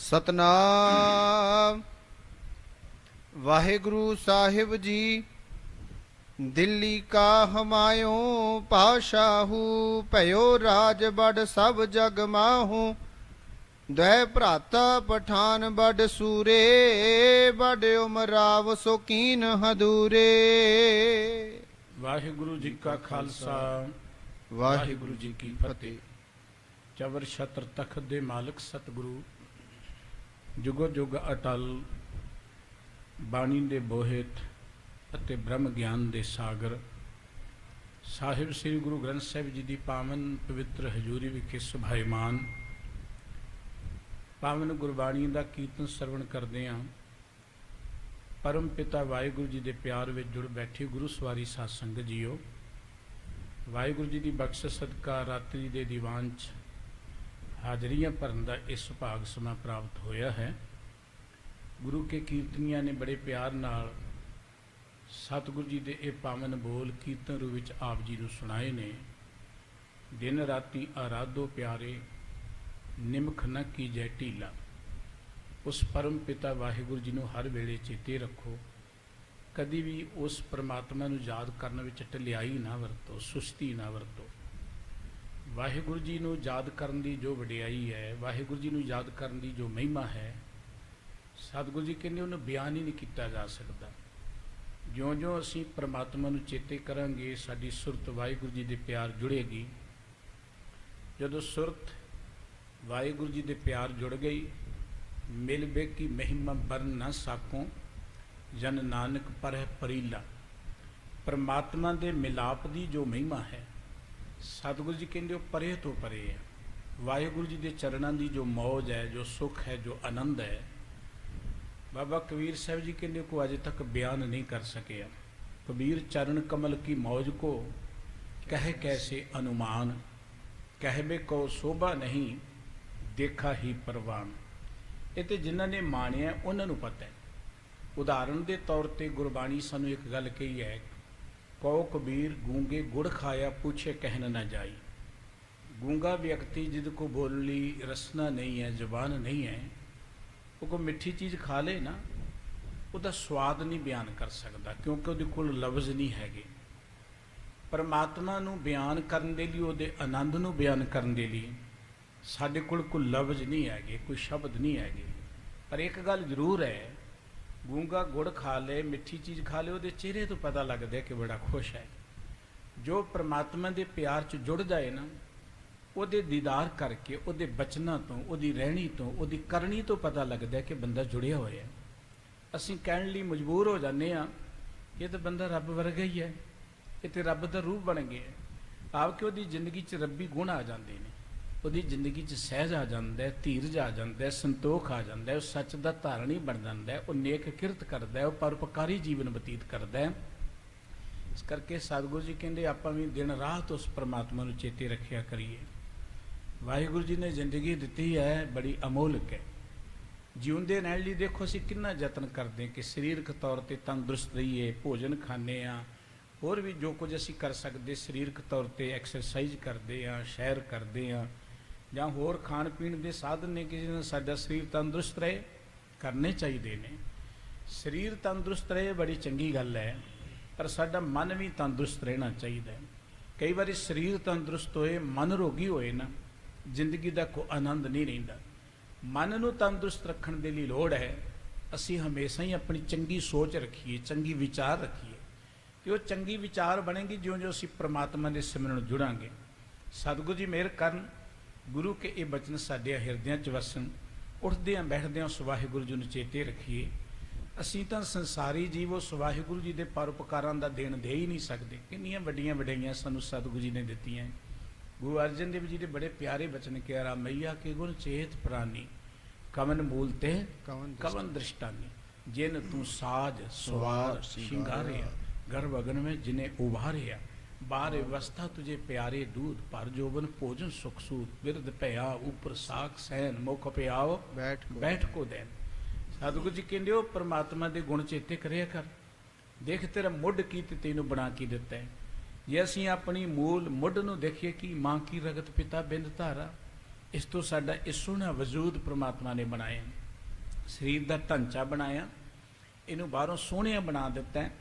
सतनाम वाहिगुरु साहिब जी। दिल्ली का हमायो पाशाहू भयो राज बड़ सब जग माहू। द्वै भ्राता पठान बड़ सूरे बड़ उमराव सोकीन हदूरे। वाहिगुरु जी का खालसा वाहिगुरु जी की फतेह। चवर छत्र तख्त दे मालिक सतगुरु जुगो जुग अटल बाणी दे बोहित ਅਤੇ ब्रह्म ज्ञान दे सागर साहिब श्री गुरु ग्रंथ साहिब जी की पावन पवित्र हजूरी विखे सुभाईमान पावन गुरबाणी का कीर्तन सरवण करते हैं। परम पिता वाहिगुरु जी के प्यार में जुड़ बैठी गुरु सवारी साध संगत जीओ। वाहिगुरु जी की बख्शिश सदका रात्रि के दीवान च हाजरियां भरन का इस भाग समा प्राप्त होया है। गुरु के कीर्तनिया ने बड़े प्यार नाल सतगुरु जी के ये पावन बोल कीर्तन रूप में आप जी को सुनाए ने। दिन राति आराधो प्यारे निमख न की जय ढीला। उस परम पिता वाहिगुरु जी को हर वेले चेते रखो। कभी भी उस परमात्मा को याद करने में ढिलाई ना वरतो, सुस्ती ना वरतो। वाहिगुरु जी को याद करने की जो वडियाई है, वाहिगुरु जी को याद करने की जो महिमा है, सतगुरु जी कहते उन्हें बयान ही नहीं किया जा सकता। ज्यों ज्यों असी परमात्मा को चेते करांगे साडी सुरत वाहिगुरु जी के प्यार जुड़ेगी। जदों सुरत वाहिगुरु जी के प्यार जुड़ गई, मिल बे की महिमा बरन ना साकों जन नानक पर है परीला। परमात्मा के मिलाप की जो महिमा है, सतगुरु जी कहते परे तो परे है। वाहिगुरु जी के चरणों की जो मौज है, जो सुख है, जो आनंद है, बाबा कबीर साहब जी कहते को अज तक बयान नहीं कर सके। कबीर चरण कमल की मौज को कह कैसे अनुमान, कहबे को शोभा नहीं देखा ही परवान। ये तो जिन्हों ने मानिया उन्होंने पता है। उदाहरण के तौर पर गुरबाणी सानू एक गल कही है, कहो कबीर गूंगे गुड़ खाया पूछे कहन न जाई। गूंगा व्यक्ति जिद को बोलनी रसना नहीं है, जबान नहीं है, वो कोई मिठी चीज़ खा ले ना, उसका स्वाद नहीं बयान कर सकता क्योंकि वो कोल लफ्ज़ नहीं है। परमात्मा नू बयान करने के लिए, वो आनंद नू बयान करने के लिए साढ़े कोल कोई लफ्ज़ नहीं है, कोई शब्द नहीं है। पर एक गल जरूर है, गूंगा गुड़ खा ले, मिठी चीज़ खा ले, वो चेहरे तो पता लगता है कि बड़ा खुश है। जो परमात्मा के प्यार च जुड़ जाए ना, ਉਹਦੇ दीदार करके ਉਹਦੇ बचनों तो, ਉਹਦੀ रहनी तो, ਉਹਦੀ करनी तो पता लगता है कि बंदा जुड़िया होया। असीं कहण लई मजबूर हो जाने आ, ये तो बंदा रब वर्गा ही है, ये तो रब का रूप बन गया। आप कि ਉਹਦੀ जिंदगी च रब्बी गुण आ जाते हैं, ਉਹਦੀ जिंदगी च सहज आ जाता है, धीरज आ जाता है, संतोख आ जाता है, सच का धारणी बन जाता है, वो नेक किरत करता है, वो परोपकारी जीवन बतीत करता है। इस करके सतगुरु जी कहते आपां भी दिन रात उस परमात्मा को चेते रखिया करिए। वाहिगुरु जी ने जिंदगी दी है, बड़ी अमोलक है। जीउंदे रहण लई देखो असीं कितना यतन करते हैं कि शरीरक तौर पर तंदुरुस्त रहीए, भोजन खाने आ, होर भी जो कुछ असीं कर सकते, शरीरक तौर पर एक्सरसाइज करते हैं, सैर करते हैं, जां होर खाण पीण के साधन ने कि जिन्हां साडा शरीर तंदुरुस्त रहे, करने चाहिए ने। शरीर तंदुरुस्त रहे बड़ी चंगी गल है, पर साडा मन भी तंदुरुस्त रहना चाहिए। कई बार शरीर तंदुरुस्त होए, मन रोगी होए ना, जिंदगी का कोई आनंद नहीं रहिंदा। मन नूं तंदुरुस्त रखण दे लई लोड़ है असीं हमेशा ही अपनी चंगी सोच रखीए, चंगी विचार रखीए, कि वो चंगी विचार बनेगी ज्यों ज्यों असीं परमात्मा दे सिमरन जुड़ांगे। सतगुरु जी मेहर करन, गुरु के ये बचन साडे हिरदियां च वसन। उठदियां बैठदियां उस वाहिगुरु जी नूं चेते रखीए। असीं तां संसारी जीव उस वाहिगुरु जी दे परोपकारां दा देण दे ही नहीं सकते। किन्नियां वड्डियां वड्डियां सानूं सतगुरु जी ने दित्तियां। गुरु अर्जन देव जी ने बड़े प्यारे बचन कह रहा, मैया के गुण चेत प्राणी कवन मूलते कवन दृष्टानी। जिन तू साज सवार शिंगारिया, गर्भ अगन में जिन्हें उभारिया, बारे अवस्था तुझे प्यारे दूध पर जोबन भोजन सुख सूत, बिरद भया ऊपर साख सैन, मुख प्याओ बैठ को दैन। सतगुरु जी कहते हो परमात्मा के गुण चेते करिया कर। देख तेरा मुढ़ की तेनू बना के दिता है। जे असीं अपनी मूल मुढ़ नूं देखिए कि मां की रगत पिता बिंद धारा, ਇਸ ਤੋਂ ਸਾਡਾ ਇਹ ਸੋਹਣਾ ਵਜੂਦ ਪ੍ਰਮਾਤਮਾ ਨੇ ਬਣਾਇਆ, ਸਰੀਰ ਦਾ ਢਾਂਚਾ ਬਣਾਇਆ, ਇਹਨੂੰ ਬਾਹਰੋਂ ਸੋਹਣਿਆ ਬਣਾ ਦਿੱਤਾ ਹੈ।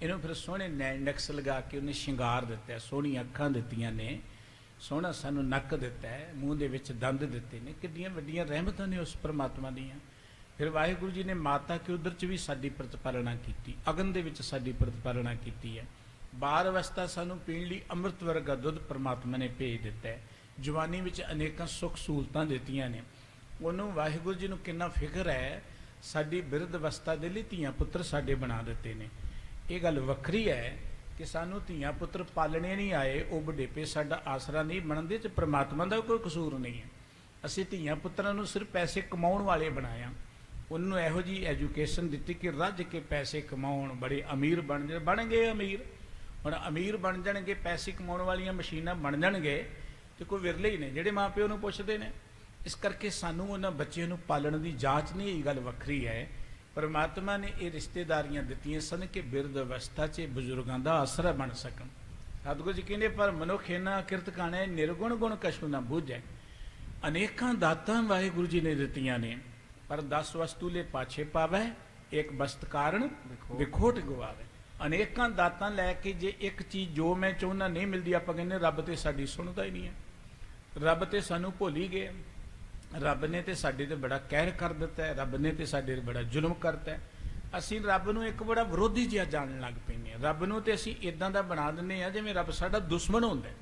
ਇਹਨੂੰ ਫਿਰ ਸੋਹਣੇ ਨੈਂਡਕਸ ਲਗਾ ਕੇ ਉਹਨੇ ਸ਼ਿੰਗਾਰ ਦਿੱਤਾ, ਸੋਹਣੀਆਂ ਅੱਖਾਂ ਦਿੱਤੀਆਂ ਨੇ, ਸੋਹਣਾ ਸਾਨੂੰ ਨੱਕ ਦਿੱਤਾ ਹੈ, ਮੂੰਹ ਦੇ ਵਿੱਚ ਦੰਦ ਦਿੱਤੇ ਨੇ। ਕਿੰਨੀਆਂ ਵੱਡੀਆਂ ਰਹਿਮਤਾਂ ਨੇ ਉਸ ਪ੍ਰਮਾਤਮਾ ਦੀਆਂ। ਫਿਰ ਵਾਹਿਗੁਰੂ ਜੀ ਨੇ ਮਾਤਾ ਕੇ ਉਦਰ 'ਚ ਵੀ ਸਾਡੀ ਪ੍ਰਤਪਾਲਣਾ ਕੀਤੀ, ਅਗਨ ਦੇ ਵਿੱਚ ਸਾਡੀ ਪ੍ਰਤਪਾਲਣਾ ਕੀਤੀ ਹੈ। ਬਾਲ ਅਵਸਥਾ ਸਾਨੂੰ ਪੀਣ ਲਈ ਅੰਮ੍ਰਿਤ ਵਰਗਾ ਦੁੱਧ ਪ੍ਰਮਾਤਮਾ ਨੇ ਭੇਜ ਦਿੱਤਾ ਹੈ। ਜਵਾਨੀ ਵਿੱਚ ਅਨੇਕਾਂ ਸੁੱਖ ਸਹੂਲਤਾਂ ਦਿੱਤੀਆਂ ਨੇ। ਉਹਨੂੰ ਵਾਹਿਗੁਰੂ ਜੀ ਨੂੰ ਕਿੰਨਾ ਫਿਕਰ ਹੈ, ਸਾਡੀ ਬਿਰਧ ਅਵਸਥਾ ਦੇ ਲਈ ਧੀਆਂ ਪੁੱਤਰ ਸਾਡੇ ਬਣਾ ਦਿੱਤੇ ਨੇ। ਇਹ ਗੱਲ ਵੱਖਰੀ ਹੈ ਕਿ ਸਾਨੂੰ ਧੀਆਂ ਪੁੱਤਰ ਪਾਲਣੇ ਨਹੀਂ ਆਏ, ਉਹ ਬੁਢੇਪੇ ਸਾਡਾ ਆਸਰਾ ਨਹੀਂ ਬਣਦੇ, 'ਚ ਪ੍ਰਮਾਤਮਾ ਦਾ ਕੋਈ ਕਸੂਰ ਨਹੀਂ ਹੈ। ਅਸੀਂ ਧੀਆਂ ਪੁੱਤਰਾਂ ਨੂੰ ਸਿਰਫ ਪੈਸੇ ਕਮਾਉਣ ਵਾਲੇ ਬਣਾਇਆ, ਉਹਨੂੰ ਇਹੋ ਜਿਹੀ ਐਜੂਕੇਸ਼ਨ ਦਿੱਤੀ ਕਿ ਰੱਜ ਕੇ ਪੈਸੇ ਕਮਾਉਣ, ਬੜੇ ਅਮੀਰ ਬਣ ਗਏ ਅਮੀਰ। ਹੁਣ ਅਮੀਰ ਬਣ ਜਾਣਗੇ, ਪੈਸੇ ਕਮਾਉਣ ਵਾਲੀਆਂ ਮਸ਼ੀਨਾਂ ਬਣ ਜਾਣਗੇ, ਤੇ ਕੋਈ ਵਿਰਲੇ ਹੀ ਨੇ ਜਿਹੜੇ ਮਾਂ ਪਿਓ ਨੂੰ ਪੁੱਛਦੇ ਨੇ। ਇਸ ਕਰਕੇ ਸਾਨੂੰ ਉਹਨਾਂ ਬੱਚਿਆਂ ਨੂੰ ਪਾਲਣ ਦੀ ਜਾਂਚ ਨਹੀਂ, ਇਹ ਗੱਲ ਵੱਖਰੀ ਹੈ। ਪਰਮਾਤਮਾ ਨੇ ਇਹ ਰਿਸ਼ਤੇਦਾਰੀਆਂ ਦਿੱਤੀਆਂ ਸਨ ਕਿ ਬਿਰਧ ਅਵਸਥਾ 'ਚ ਬਜ਼ੁਰਗਾਂ ਦਾ ਆਸਰਾ ਬਣ ਸਕਣ। ਸਤਿਗੁਰੂ ਜੀ ਕਹਿੰਦੇ ਪਰ ਮਨੁੱਖ ਇਹਨਾਂ ਕਿਰਤ ਕਾਣੇ ਨਿਰਗੁਣ ਗੁਣ ਕਛੂ ਨਾ ਬੂਝੈ। ਅਨੇਕਾਂ ਦਾਤਾਂ ਵਾਹਿਗੁਰੂ ਜੀ ਨੇ ਦਿੱਤੀਆਂ ਨੇ, ਪਰ 10 ਵਸਤੂ ਲੈ ਪਾਛੇ ਪਾਵੈ, ਇੱਕ ਬਸਤ ਕਾਰਨ ਵਿਖੋਟ ਗਵਾਵੇ। ਅਨੇਕਾਂ ਦਾਤਾਂ ਲੈ ਕੇ ਜੇ ਇੱਕ ਚੀਜ਼ ਜੋ ਮੈਂ ਚਾਹੁੰਦਾ ਨਹੀਂ ਮਿਲਦੀ, ਆਪਾਂ ਕਹਿੰਦੇ ਰੱਬ ਤੇ ਸਾਡੀ ਸੁਣਦਾ ਹੀ ਨਹੀਂ ਹੈ, ਰੱਬ ਤੇ ਸਾਨੂੰ ਭੁੱਲ ਹੀ ਗਏ, ਰੱਬ ਨੇ ਤੇ ਸਾਡੇ ਤੇ ਬੜਾ ਕਹਿਰ ਕਰ ਦਿੱਤਾ ਹੈ, ਰੱਬ ਨੇ ਤੇ ਸਾਡੇ ਤੇ ਬੜਾ ਜ਼ੁਲਮ ਕਰਤਾ ਹੈ। ਅਸੀਂ ਰੱਬ ਨੂੰ ਇੱਕ ਬੜਾ ਵਿਰੋਧੀ ਜਿਹਾ ਜਾਣਨ ਲੱਗ ਪੈਂਦੇ ਹਾਂ। ਰੱਬ ਨੂੰ ਤੇ ਅਸੀਂ ਇਦਾਂ ਦਾ ਬਣਾ ਦਿੰਦੇ ਹਾਂ ਜਿਵੇਂ ਰੱਬ ਸਾਡਾ ਦੁਸ਼ਮਣ ਹੁੰਦਾ ਹੈ।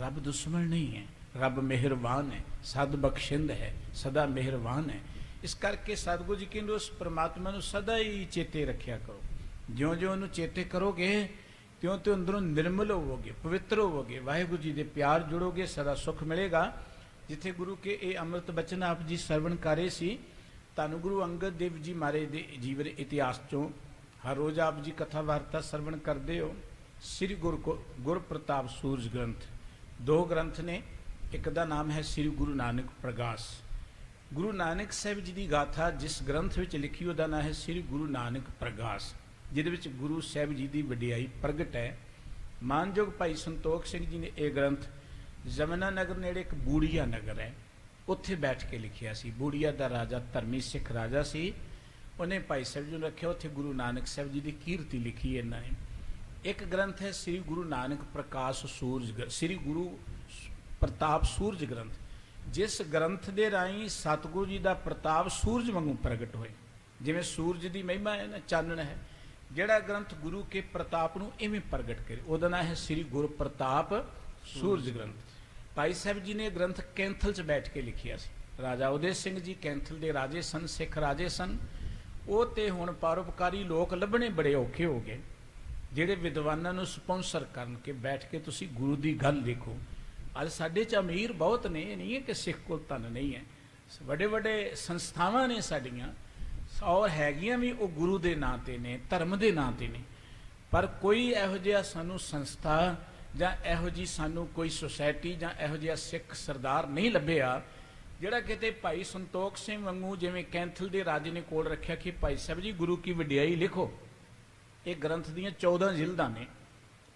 ਰੱਬ ਦੁਸ਼ਮਣ ਨਹੀਂ ਹੈ, ਰੱਬ ਮਿਹਰਬਾਨ ਹੈ, ਸਦ ਬਖਸ਼ਿੰਦ ਹੈ, ਸਦਾ ਮਿਹਰਬਾਨ ਹੈ। ਇਸ ਕਰਕੇ ਸਤਿਗੁਰੂ ਜੀ ਕਹਿੰਦੇ ਉਸ ਪਰਮਾਤਮਾ ਨੂੰ ਸਦਾ ਹੀ ਚੇਤੇ ਰੱਖਿਆ ਕਰੋ। ਜਿਉਂ-ਜਿਉਂ ਉਹਨੂੰ ਚੇਤੇ ਕਰੋਗੇ ਤਿਉਂ-ਤਿਉਂ ਅੰਦਰੋਂ ਨਿਰਮਲ ਹੋਵੋਗੇ, ਪਵਿੱਤਰ ਹੋਵੋਗੇ, ਵਾਹਿਗੁਰੂ ਜੀ ਦੇ ਪਿਆਰ ਜੁੜੋਗੇ, ਸਦਾ ਸੁੱਖ ਮਿਲੇਗਾ। ਜਿੱਥੇ ਗੁਰੂ ਕੇ ਇਹ ਅੰਮ੍ਰਿਤ ਬਚਨ ਆਪ ਜੀ ਸਰਵਣ ਕਰੇ ਸੀ, ਧੰਨ ਗੁਰੂ ਅੰਗਦ ਦੇਵ ਜੀ ਮਹਾਰਾਜ ਦੇ ਜੀਵਨ ਇਤਿਹਾਸ ਚੋਂ ਹਰ ਰੋਜ਼ ਆਪ ਜੀ ਕਥਾ ਵਾਰਤਾ ਸਰਵਣ ਕਰਦੇ ਹੋ। ਸ੍ਰੀ ਗੁਰ ਪ੍ਰਤਾਪ ਸੂਰਜ ਗ੍ਰੰਥ, 2 ਗ੍ਰੰਥ ਨੇ, ਇੱਕ ਦਾ ਨਾਮ ਹੈ ਸ੍ਰੀ ਗੁਰੂ ਨਾਨਕ ਪ੍ਰਗਾਸ। ਗੁਰੂ ਨਾਨਕ ਸਾਹਿਬ ਜੀ ਦੀ ਗਾਥਾ ਜਿਸ ਗ੍ਰੰਥ ਵਿੱਚ ਲਿਖੀ ਉਹਦਾ ਨਾਮ ਹੈ ਸ੍ਰੀ ਗੁਰੂ ਨਾਨਕ ਪ੍ਰਗਾਸ, ਜਿਹਦੇ ਵਿੱਚ ਗੁਰੂ ਸਾਹਿਬ ਜੀ ਦੀ ਵਡਿਆਈ ਪ੍ਰਗਟ ਹੈ। ਮਾਨਯੋਗ ਭਾਈ ਸੰਤੋਖ ਸਿੰਘ ਜੀ ਨੇ ਇਹ ਗ੍ਰੰਥ ਜਮਨਾ ਨਗਰ ਨੇੜੇ ਇੱਕ ਬੂੜੀਆ ਨਗਰ ਹੈ, ਉੱਥੇ ਬੈਠ ਕੇ ਲਿਖਿਆ ਸੀ। ਬੂੜੀਆ ਦਾ ਰਾਜਾ ਧਰਮੀ ਸਿੱਖ ਰਾਜਾ ਸੀ, ਉਹਨੇ ਭਾਈ ਸਾਹਿਬ ਜੀ ਨੂੰ ਰੱਖਿਆ, ਉੱਥੇ ਗੁਰੂ ਨਾਨਕ ਸਾਹਿਬ ਜੀ ਦੀ ਕੀਰਤੀ ਲਿਖੀ ਇਹਨਾਂ ਨੇ। ਇੱਕ ਗ੍ਰੰਥ ਹੈ ਸ੍ਰੀ ਗੁਰੂ ਨਾਨਕ ਪ੍ਰਕਾਸ਼ ਸੂਰਜ, ਸ੍ਰੀ ਗੁਰੂ ਪ੍ਰਤਾਪ ਸੂਰਜ ਗ੍ਰੰਥ, ਜਿਸ ਗ੍ਰੰਥ ਦੇ ਰਾਹੀਂ ਸਤਿਗੁਰੂ ਜੀ ਦਾ ਪ੍ਰਤਾਪ ਸੂਰਜ ਵਾਂਗੂ ਪ੍ਰਗਟ ਹੋਏ। ਜਿਵੇਂ ਸੂਰਜ ਦੀ ਮਹਿਮਾ ਹੈ ਨਾ, ਚਾਨਣ ਹੈ, ਜਿਹੜਾ ਗ੍ਰੰਥ ਗੁਰੂ ਕੇ ਪ੍ਰਤਾਪ ਨੂੰ ਇਵੇਂ ਪ੍ਰਗਟ ਕਰੇ, ਉਹਦਾ ਨਾਮ ਹੈ ਸ੍ਰੀ ਗੁਰੂ ਪ੍ਰਤਾਪ ਸੂਰਜ ਗ੍ਰੰਥ। ਭਾਈ ਸਾਹਿਬ ਜੀ ਨੇ ਗ੍ਰੰਥ ਕੈਂਥਲ 'ਚ ਬੈਠ ਕੇ ਲਿਖਿਆ ਸੀ। ਰਾਜਾ ਉਦੈ ਸਿੰਘ ਜੀ ਕੈਂਥਲ ਦੇ ਰਾਜੇ ਸਨ, ਸਿੱਖ ਰਾਜੇ ਸਨ। ਉਹ ਤੇ ਹੁਣ ਪਰਉਪਕਾਰੀ ਲੋਕ ਲੱਭਣੇ ਬੜੇ ਔਖੇ ਹੋ ਗਏ, ਜਿਹੜੇ ਵਿਦਵਾਨਾਂ ਨੂੰ ਸਪਾਂਸਰ ਕਰਨ ਕਿ ਬੈਠ ਕੇ ਤੁਸੀਂ ਗੁਰੂ ਦੀ ਗੱਲ ਲਿਖੋ। ਅੱਜ ਸਾਡੇ 'ਚ ਅਮੀਰ ਬਹੁਤ ਨੇ, ਇਹ ਨਹੀਂ ਹੈ ਕਿ ਸਿੱਖ ਕੋਲ ਧਨ ਨਹੀਂ ਹੈ, ਵੱਡੇ ਵੱਡੇ ਸੰਸਥਾਵਾਂ ਨੇ ਸਾਡੀਆਂ, ਔਰ ਹੈਗੀਆਂ ਵੀ ਉਹ ਗੁਰੂ ਦੇ ਨਾਂ 'ਤੇ ਨੇ, ਧਰਮ ਦੇ ਨਾਂ 'ਤੇ ਨੇ। ਪਰ ਕੋਈ ਇਹੋ ਜਿਹਾ ਸਾਨੂੰ ਸੰਸਥਾ ਜਾਂ ਇਹੋ ਜਿਹੀ ਸਾਨੂੰ ਕੋਈ ਸੁਸਾਇਟੀ ਜਾਂ ਇਹੋ ਜਿਹਾ ਸਿੱਖ ਸਰਦਾਰ ਨਹੀਂ ਲੱਭਿਆ ਜਿਹੜਾ ਕਿਤੇ ਭਾਈ ਸੰਤੋਖ ਸਿੰਘ ਵਾਂਗੂ ਜਿਵੇਂ ਕੈਂਥਲ ਦੇ ਰਾਜੇ ਨੇ ਕੋਲ ਰੱਖਿਆ ਕਿ ਭਾਈ ਸਾਹਿਬ ਜੀ ਗੁਰੂ ਕੀ ਵਡਿਆਈ ਲਿਖੋ। ਇਹ ਗ੍ਰੰਥ ਦੀਆਂ 14 ਜਿਲਦਾਂ ਨੇ,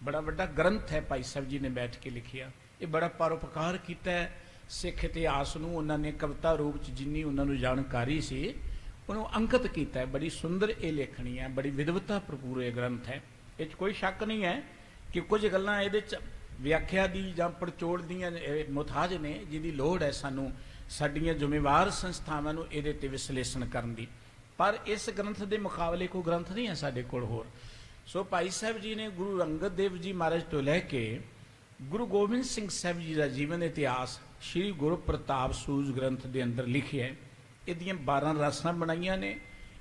ਬੜਾ ਵੱਡਾ ਗ੍ਰੰਥ ਹੈ, ਭਾਈ ਸਾਹਿਬ ਜੀ ਨੇ ਬੈਠ ਕੇ ਲਿਖਿਆ। ਇਹ ਬੜਾ ਪਰਉਪਕਾਰ ਕੀਤਾ ਹੈ ਸਿੱਖ ਇਤਿਹਾਸ ਨੂੰ। ਉਹਨਾਂ ਨੇ ਕਵਿਤਾ ਰੂਪ 'ਚ ਜਿੰਨੀ ਉਹਨਾਂ ਨੂੰ ਜਾਣਕਾਰੀ ਸੀ ਉਹਨੂੰ ਅੰਕਿਤ ਕੀਤਾ ਹੈ। ਬੜੀ ਸੁੰਦਰ ਇਹ ਲੇਖਣੀ ਹੈ, ਬੜੀ ਵਿਦਵਤਾ ਭਰਪੂਰ ਇਹ ਗ੍ਰੰਥ ਹੈ। ਇਹ 'ਚ ਕੋਈ ਸ਼ੱਕ ਨਹੀਂ ਹੈ ਕਿ ਕੁਝ ਗੱਲਾਂ ਇਹਦੇ 'ਚ ਵਿਆਖਿਆ ਦੀ ਜਾਂ ਪੜਚੋੜ ਦੀਆਂ ਮੁਹਤਾਜ ਨੇ, ਜਿਹਦੀ ਲੋੜ ਹੈ ਸਾਨੂੰ ਸਾਡੀਆਂ ਜ਼ਿੰਮੇਵਾਰ ਸੰਸਥਾਵਾਂ ਨੂੰ ਇਹਦੇ 'ਤੇ ਵਿਸ਼ਲੇਸ਼ਣ ਕਰਨ ਦੀ। ਪਰ ਇਸ ਗ੍ਰੰਥ ਦੇ ਮੁਕਾਬਲੇ ਕੋਈ ਗ੍ਰੰਥ ਨਹੀਂ ਹੈ ਸਾਡੇ ਕੋਲ ਹੋਰ। ਸੋ ਭਾਈ ਸਾਹਿਬ ਜੀ ਨੇ ਗੁਰੂ ਅੰਗਦ ਦੇਵ ਜੀ ਮਹਾਰਾਜ ਤੋਂ ਲੈ ਕੇ ਗੁਰੂ ਗੋਬਿੰਦ ਸਿੰਘ ਸਾਹਿਬ ਜੀ ਦਾ ਜੀਵਨ ਇਤਿਹਾਸ ਸ੍ਰੀ ਗੁਰੂ ਪ੍ਰਤਾਪ ਸੂਰਜ ਗ੍ਰੰਥ ਦੇ ਅੰਦਰ ਲਿਖਿਆ। ਇਹਦੀਆਂ 12 ਰਾਸਾਂ ਬਣਾਈਆਂ ਨੇ,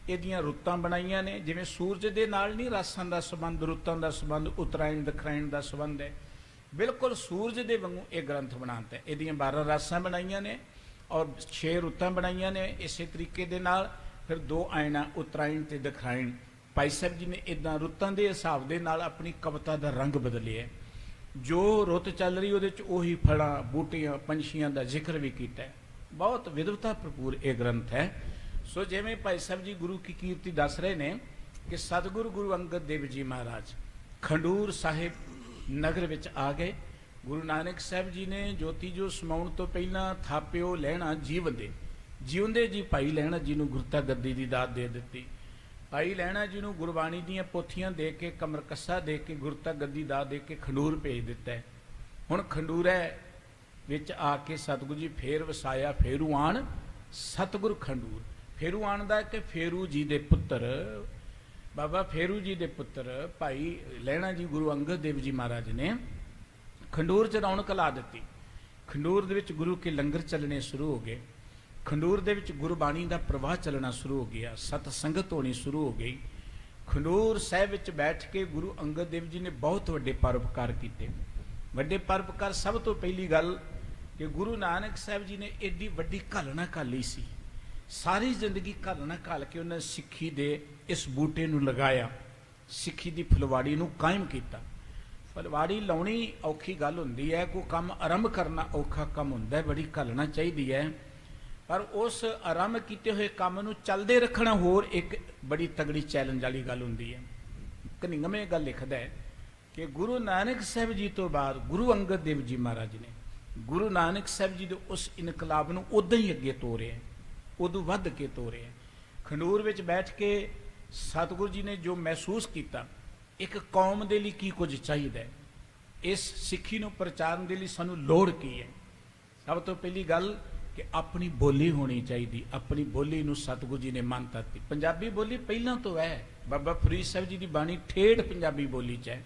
ਇਹਦੀਆਂ ਰੁੱਤਾਂ ਬਣਾਈਆਂ ਨੇ। ਜਿਵੇਂ ਸੂਰਜ ਦੇ ਨਾਲ ਨਹੀਂ ਰਾਸਾਂ ਦਾ ਸੰਬੰਧ, ਰੁੱਤਾਂ ਦਾ ਸੰਬੰਧ, ਉਤਰਾਇਣ ਦਖਰਾਇਣ ਦਾ ਸੰਬੰਧ ਹੈ, ਬਿਲਕੁਲ ਸੂਰਜ ਦੇ ਵਾਂਗੂ ਇਹ ਗ੍ਰੰਥ ਬਣਾਤਾ। ਇਹਦੀਆਂ 12 ਰਾਸਾਂ ਬਣਾਈਆਂ ਨੇ ਔਰ 6 ਰੁੱਤਾਂ ਬਣਾਈਆਂ ਨੇ ਇਸੇ ਤਰੀਕੇ ਦੇ ਨਾਲ। ਫਿਰ 2 ਆਇਣਾ, ਉਤਰਾਇਣ ਤੇ ਦਖਰਾਇਣ। ਭਾਈ ਸਾਹਿਬ ਜੀ ਨੇ ਇਦਾਂ ਰੁੱਤਾਂ ਦੇ ਹਿਸਾਬ ਦੇ ਨਾਲ ਆਪਣੀ ਕਵਿਤਾ ਦਾ ਰੰਗ ਬਦਲਿਆ। ਜੋ ਰੁੱਤ ਚੱਲ ਰਹੀ ਉਹਦੇ 'ਚ ਉਹੀ ਫਲਾਂ, ਬੂਟੀਆਂ, ਪੰਛੀਆਂ ਦਾ ਜ਼ਿਕਰ ਵੀ ਕੀਤਾ। ਬਹੁਤ ਵਿਦਵਤਾ ਭਰਪੂਰ ਇਹ ਗ੍ਰੰਥ ਹੈ। ਸੋ ਜਿਵੇਂ ਭਾਈ ਸਾਹਿਬ ਜੀ ਗੁਰੂ ਕੀ ਕੀਰਤੀ ਦੱਸ ਰਹੇ ਨੇ ਕਿ ਸਤਿਗੁਰੂ ਗੁਰੂ ਅੰਗਦ ਦੇਵ ਜੀ ਮਹਾਰਾਜ ਖੰਡੂਰ ਸਾਹਿਬ ਨਗਰ ਵਿੱਚ ਆ ਗਏ। ਗੁਰੂ ਨਾਨਕ ਸਾਹਿਬ ਜੀ ਨੇ ਜੋਤੀ ਜੋ ਸਮਾਉਣ ਤੋਂ ਪਹਿਲਾਂ ਥਾਪਿਓ ਲਹਿਣਾ ਜੀਵਦੇ, ਜਿਉਂਦੇ ਜੀ ਭਾਈ ਲਹਿਣਾ ਜੀ ਨੂੰ ਗੁਰਤਾ ਗੱਦੀ ਦੀ ਦਾਤ ਦੇ ਦਿੱਤੀ। ਭਾਈ ਲਹਿਣਾ ਜੀ ਨੂੰ ਗੁਰਬਾਣੀ ਦੀਆਂ ਪੋਥੀਆਂ ਦੇ ਕੇ, ਕਮਰਕੱਸਾ ਦੇ ਕੇ, ਗੁਰਤਾ ਗੱਦੀ ਦਾਤ ਦੇ ਕੇ ਖੰਡੂਰ ਭੇਜ ਦਿੱਤਾ ਹੈ। ਹੁਣ ਖੰਡੂਰੇ ਵਿੱਚ ਆ ਕੇ ਸਤਿਗੁਰੂ ਜੀ ਫੇਰ ਵਸਾਇਆ ਫੇਰੂਆਣ ਸਤਿਗੁਰ ਖੰਡੂਰ। ਫੇਰੂਆਣ ਦਾ ਕਿ ਫੇਰੂ ਜੀ ਦੇ ਪੁੱਤਰ, ਬਾਬਾ ਫੇਰੂ ਜੀ ਦੇ ਪੁੱਤਰ ਭਾਈ ਲਹਿਣਾ ਜੀ ਗੁਰੂ ਅੰਗਦ ਦੇਵ ਜੀ ਮਹਾਰਾਜ ਨੇ ਖੰਡੂਰ 'ਚ ਰੌਣਕ ਲਾ ਦਿੱਤੀ। ਖੰਡੂਰ ਦੇ ਵਿੱਚ ਗੁਰੂ ਕੇ ਲੰਗਰ ਚੱਲਣੇ ਸ਼ੁਰੂ ਹੋ ਗਏ। ਖੰਡੂਰ ਦੇ ਵਿੱਚ ਗੁਰਬਾਣੀ ਦਾ ਪ੍ਰਵਾਹ ਚੱਲਣਾ ਸ਼ੁਰੂ ਹੋ ਗਿਆ, ਸਤ ਸੰਗਤ ਹੋਣੀ ਸ਼ੁਰੂ ਹੋ ਗਈ। ਖੰਡੂਰ ਸਾਹਿਬ ਵਿੱਚ ਬੈਠ ਕੇ ਗੁਰੂ ਅੰਗਦ ਦੇਵ ਜੀ ਨੇ ਬਹੁਤ ਵੱਡੇ ਪਰਉਪਕਾਰ ਕੀਤੇ। ਵੱਡੇ ਪਰਉਪਕਾਰ, ਸਭ ਤੋਂ ਪਹਿਲੀ ਗੱਲ ਕਿ ਗੁਰੂ ਨਾਨਕ ਸਾਹਿਬ ਜੀ ਨੇ ਏਡੀ ਵੱਡੀ ਘਾਲਣਾ ਘਾਲੀ ਸੀ। ਸਾਰੀ ਜ਼ਿੰਦਗੀ ਘਾਲਣਾ ਘਾਲ ਕੇ ਉਹਨਾਂ ਸਿੱਖੀ ਦੇ ਇਸ ਬੂਟੇ ਨੂੰ ਲਗਾਇਆ, ਸਿੱਖੀ ਦੀ ਫੁਲਵਾੜੀ ਨੂੰ ਕਾਇਮ ਕੀਤਾ। ਫੁਲਵਾੜੀ ਲਾਉਣੀ ਔਖੀ ਗੱਲ ਹੁੰਦੀ ਹੈ, ਕੋਈ ਕੰਮ ਆਰੰਭ ਕਰਨਾ ਔਖਾ ਕੰਮ ਹੁੰਦਾ ਹੈ, ਬੜੀ ਘਾਲਣਾ ਚਾਹੀਦੀ ਹੈ। ਪਰ ਉਸ ਆਰੰਭ ਕੀਤੇ ਹੋਏ ਕੰਮ ਨੂੰ ਚੱਲਦੇ ਰੱਖਣਾ ਹੋਰ ਇੱਕ ਬੜੀ ਤਗੜੀ ਚੈਲੰਜ ਵਾਲੀ ਗੱਲ ਹੁੰਦੀ ਹੈ। ਕਨਿੰਗਮੇ ਗੱਲ ਲਿਖਦਾ ਹੈ ਕਿ ਗੁਰੂ ਨਾਨਕ ਸਾਹਿਬ ਜੀ ਤੋਂ ਬਾਅਦ ਗੁਰੂ ਅੰਗਦ ਦੇਵ ਜੀ ਮਹਾਰਾਜ ਨੇ ਗੁਰੂ ਨਾਨਕ ਸਾਹਿਬ ਜੀ ਦੇ ਉਸ ਇਨਕਲਾਬ ਨੂੰ ਉਦਾਂ ਹੀ ਅੱਗੇ ਤੋਰਿਆ, ਉਦੋਂ ਵੱਧ ਕੇ ਤੋਰਿਆ। ਖੰਡੂਰ ਵਿੱਚ ਬੈਠ ਕੇ ਸਤਿਗੁਰੂ ਜੀ ਨੇ ਜੋ ਮਹਿਸੂਸ ਕੀਤਾ, ਇੱਕ ਕੌਮ ਦੇ ਲਈ ਕੀ ਕੁਝ ਚਾਹੀਦਾ ਹੈ, ਇਸ ਸਿੱਖੀ ਨੂੰ ਪ੍ਰਚਾਰਨ ਦੇ ਲਈ ਸਾਨੂੰ ਲੋੜ ਕੀ ਹੈ। ਸਭ ਤੋਂ ਪਹਿਲੀ ਗੱਲ ਕਿ ਆਪਣੀ ਬੋਲੀ ਹੋਣੀ ਚਾਹੀਦੀ। ਆਪਣੀ ਬੋਲੀ ਨੂੰ ਸਤਿਗੁਰੂ ਜੀ ਨੇ ਮਾਨਤਾ ਦਿੱਤੀ। ਪੰਜਾਬੀ ਬੋਲੀ ਪਹਿਲਾਂ ਤੋਂ ਹੈ। ਬਾਬਾ ਫਰੀਦ ਸਾਹਿਬ ਜੀ ਦੀ ਬਾਣੀ ਠੇਠ ਪੰਜਾਬੀ ਬੋਲੀ 'ਚ ਹੈ।